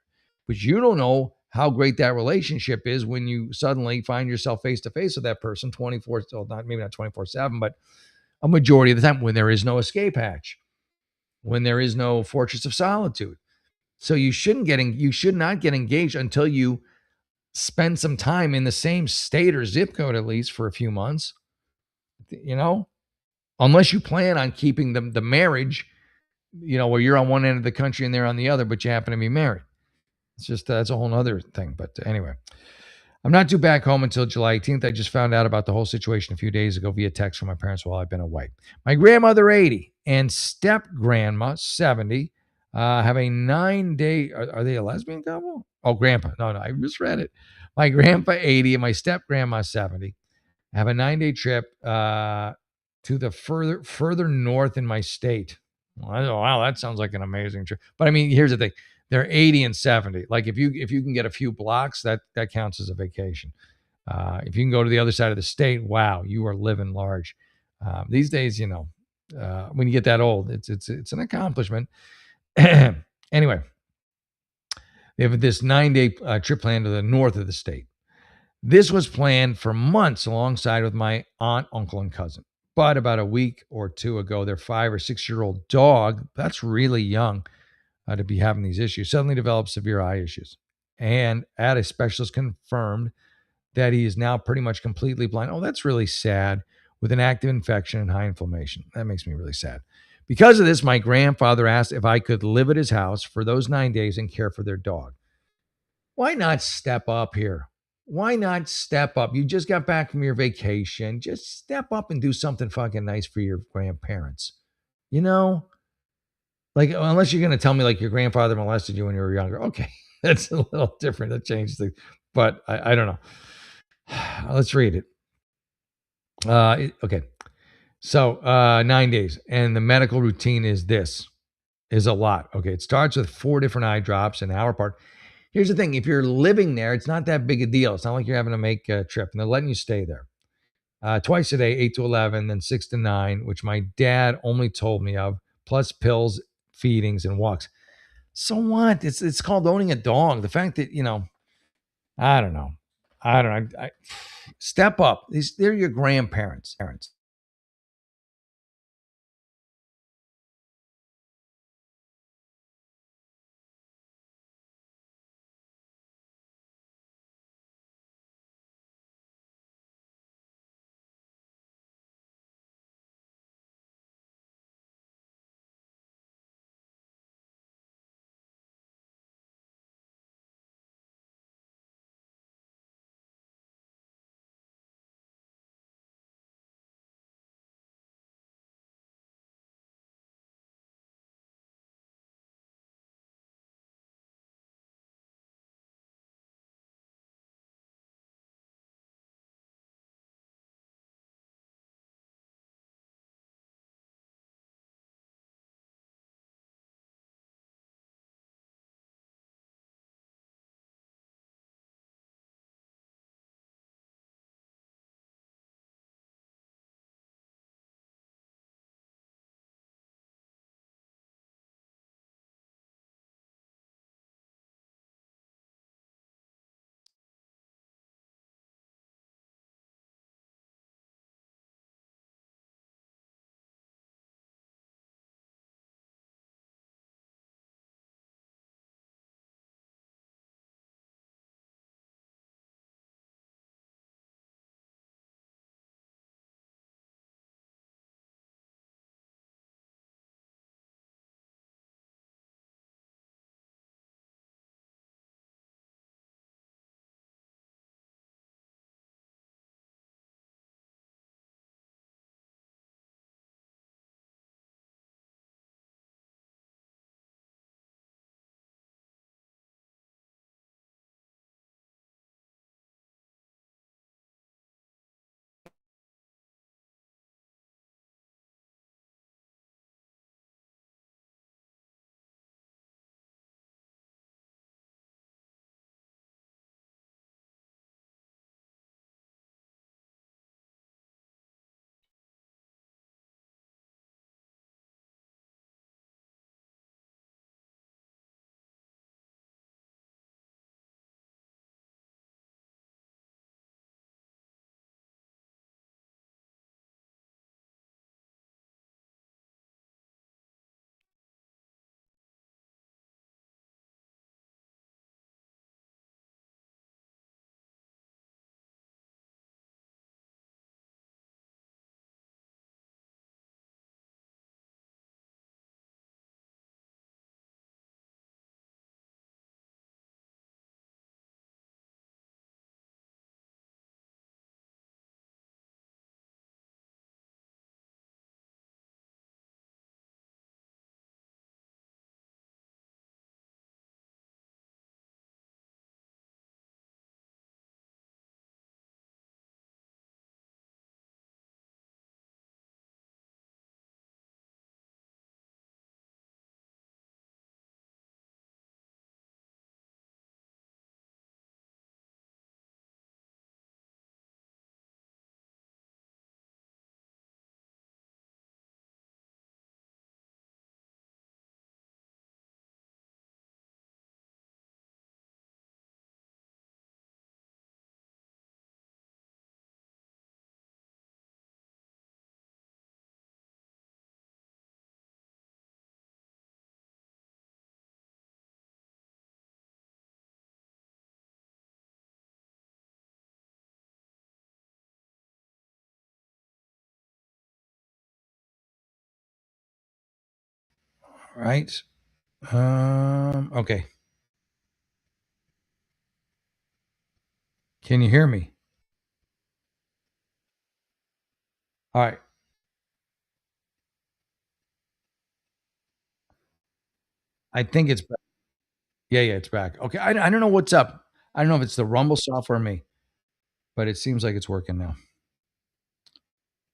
Speaker 2: but you don't know how great that relationship is when you suddenly find yourself face to face with that person 24. So maybe not 24/7, but a majority of the time when there is no escape hatch, when there is no fortress of solitude. So you should not get engaged until you spend some time in the same state or zip code, at least for a few months, unless you plan on keeping the marriage, where you're on one end of the country and they're on the other, but you happen to be married. It's just, that's a whole other thing. But anyway, I'm not due back home until July 18th. I just found out about the whole situation a few days ago via text from my parents while I've been away. My grandmother, 80, and step grandma, 70, have a 9-day, are they a lesbian couple? Oh, grandpa. No, I misread it. My grandpa, 80, and my step grandma, 70, have a 9-day trip to the further north in my state. Wow, that sounds like an amazing trip. But I mean, here's the thing. They're 80 and 70. Like if you can get a few blocks, that counts as a vacation. If you can go to the other side of the state, wow, you are living large. These days, when you get that old, it's an accomplishment. Anyway, they have this 9-day trip planned to the north of the state. This was planned for months alongside with my aunt, uncle, and cousin. But about a week or two ago, their 5 or 6-year-old dog, that's really young to be having these issues, suddenly developed severe eye issues. And a specialist confirmed that he is now pretty much completely blind. Oh, that's really sad, with an active infection and high inflammation. That makes me really sad. Because of this, my grandfather asked if I could live at his house for those 9 days and care for their dog. Why not step up here? Why not step up? You just got back from your vacation. Just step up and do something fucking nice for your grandparents. Like, unless you're going to tell me like your grandfather molested you when you were younger. Okay. That's a little different. That changes things. But I don't know. Let's read it. Okay. So 9 days. And the medical routine is this. Is a lot. Okay. It starts with 4 different eye drops an hour apart. Here's the thing. If you're living there, it's not that big a deal. It's not like you're having to make a trip and they're letting you stay there. Twice a day, 8 to 11, then 6 to 9, which my dad only told me of, plus pills, feedings, and walks. So what? It's called owning a dog. The fact that, I don't know. I don't know. Step up. They're your grandparents. Parents. Right. Okay. Can you hear me? All right. I think it's back. Yeah, yeah, it's back. Okay, I don't know what's up. I don't know if it's the Rumble software or me, but it seems like it's working now.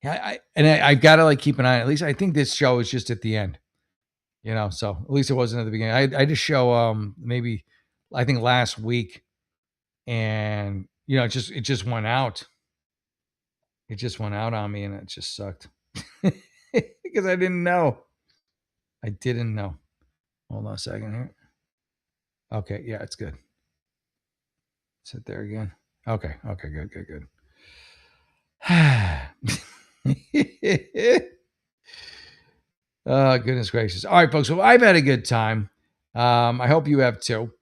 Speaker 2: Yeah, I've got to like keep an eye. At least I think this show is just at the end, So at least it wasn't at the beginning. I just show maybe I think last week, and it just went out. It just went out on me, and it just sucked because I didn't know. I didn't know. Hold on a second here. Okay, yeah, it's good. Sit there again. Okay, okay, good, good, good. Oh, goodness gracious. All right, folks. Well, I've had a good time. I hope you have too.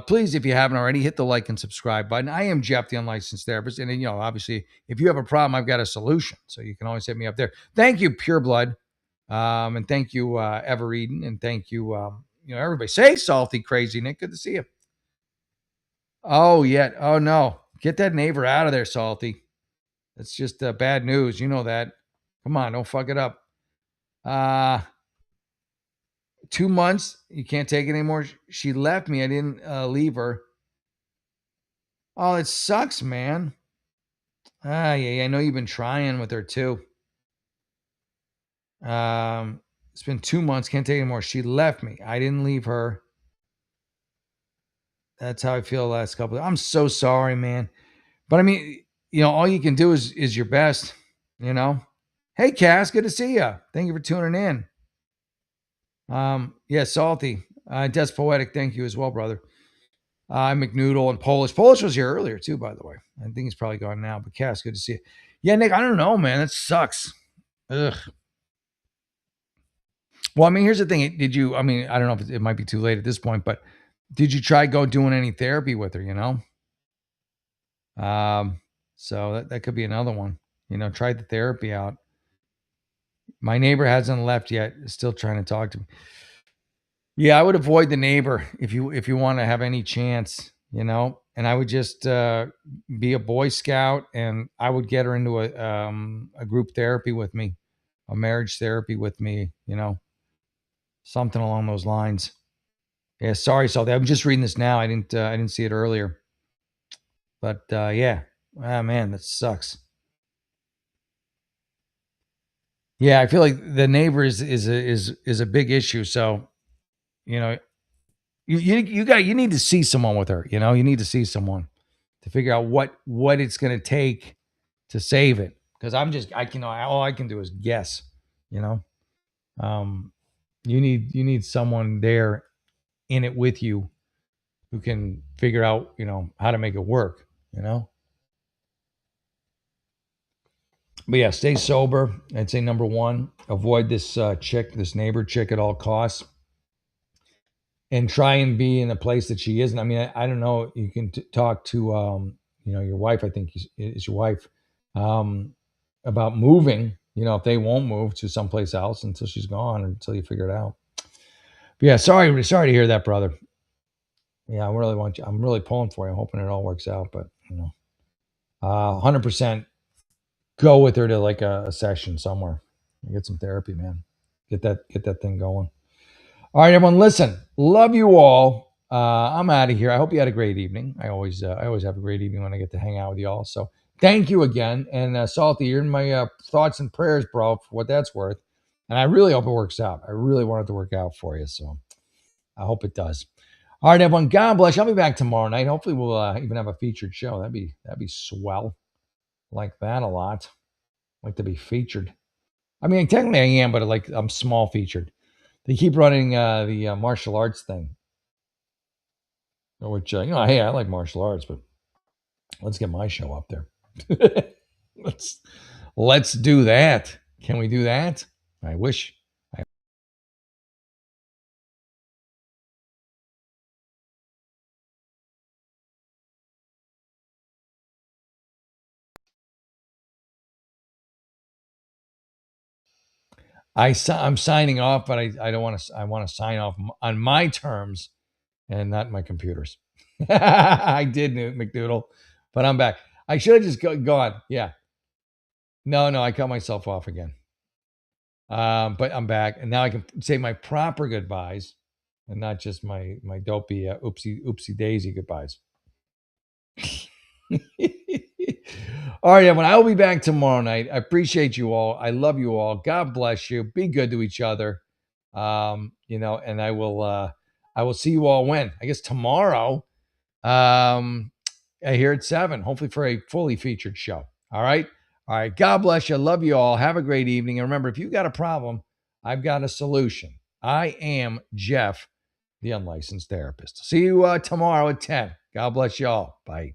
Speaker 2: Please, if you haven't already, hit the like and subscribe button. I am Jeff, the unlicensed therapist. And, obviously, if you have a problem, I've got a solution. So you can always hit me up there. Thank you, Pure Blood. And thank you, Ever Eden. And thank you, everybody. Say salty, crazy Nick. Good to see you. Oh, yeah. Oh, no. Get that neighbor out of there, Salty. That's just bad news. You know that. Come on, don't fuck it up. 2 months. You can't take it anymore. She left me. I didn't leave her. Oh, it sucks, man. Yeah. I know you've been trying with her too. It's been 2 months. Can't take it anymore. She left me. I didn't leave her. That's how I feel the last couple. I'm so sorry, man. But I mean, all you can do is your best. Hey, Cass, good to see you. Thank you for tuning in. Yeah, Salty. Des Poetic, thank you as well, brother. McNoodle and Polish. Polish was here earlier too, by the way. I think he's probably gone now. But Cass, good to see you. Yeah, Nick, I don't know, man. That sucks. Ugh. Well, I mean, here's the thing. Did you? I mean, I don't know if it might be too late at this point, but did you try doing any therapy with her? So that could be another one. Try the therapy out. My neighbor hasn't left yet. Still trying to talk to me. Yeah, I would avoid the neighbor if you want to have any chance, And I would just be a Boy Scout, and I would get her into a group therapy with me, a marriage therapy with me, something along those lines. Yeah, sorry, Salty. I'm just reading this now. I didn't see it earlier, but yeah, man, that sucks. Yeah, I feel like the neighbor is a big issue. So, you need to see someone with her. You need to see someone to figure out what it's going to take to save it. Because all I can do is guess. You need someone there in it with you who can figure out how to make it work. But yeah, stay sober. I'd say number one, avoid this this neighbor chick at all costs. And try and be in a place that she isn't. I mean, I don't know. You can talk to, your wife. I think is your wife, about moving. If they won't move to someplace else until she's gone, until you figure it out. But yeah, sorry to hear that, brother. Yeah, I really want you. I'm really pulling for you. I'm hoping it all works out. But 100% go with her to like a session somewhere. Get some therapy, man. Get that thing going. All right, everyone, listen. Love you all. I'm out of here. I hope you had a great evening. I always have a great evening when I get to hang out with y'all. So thank you again. And Salty, you're in my thoughts and prayers, bro, for what that's worth. And I really hope it works out. I really want it to work out for you. So I hope it does. All right, everyone. God bless you. I'll be back tomorrow night. Hopefully, we'll even have a featured show. That'd be swell. Like that a lot. Like to be featured. I mean, technically I am, but like I'm small featured. They keep running the martial arts thing, which hey, I like martial arts, but let's get my show up there. let's do that. Can we do that? I wish. I'm signing off, but I don't want to. I want to sign off on my terms and not my computer's. I did, McDoodle, but I'm back. I should have just gone. Yeah. No, I cut myself off again. But I'm back, and now I can say my proper goodbyes. and not just my dopey oopsie daisy goodbyes. All right, everyone. I will be back tomorrow night. I appreciate you all. I love you all. God bless you. Be good to each other. And I will see you all when? I guess tomorrow. Here at 7, hopefully for a fully featured show. All right. All right. God bless you. Love you all. Have a great evening. And remember, if you've got a problem, I've got a solution. I am Jeff, the unlicensed therapist. See you tomorrow at 10. God bless you all. Bye.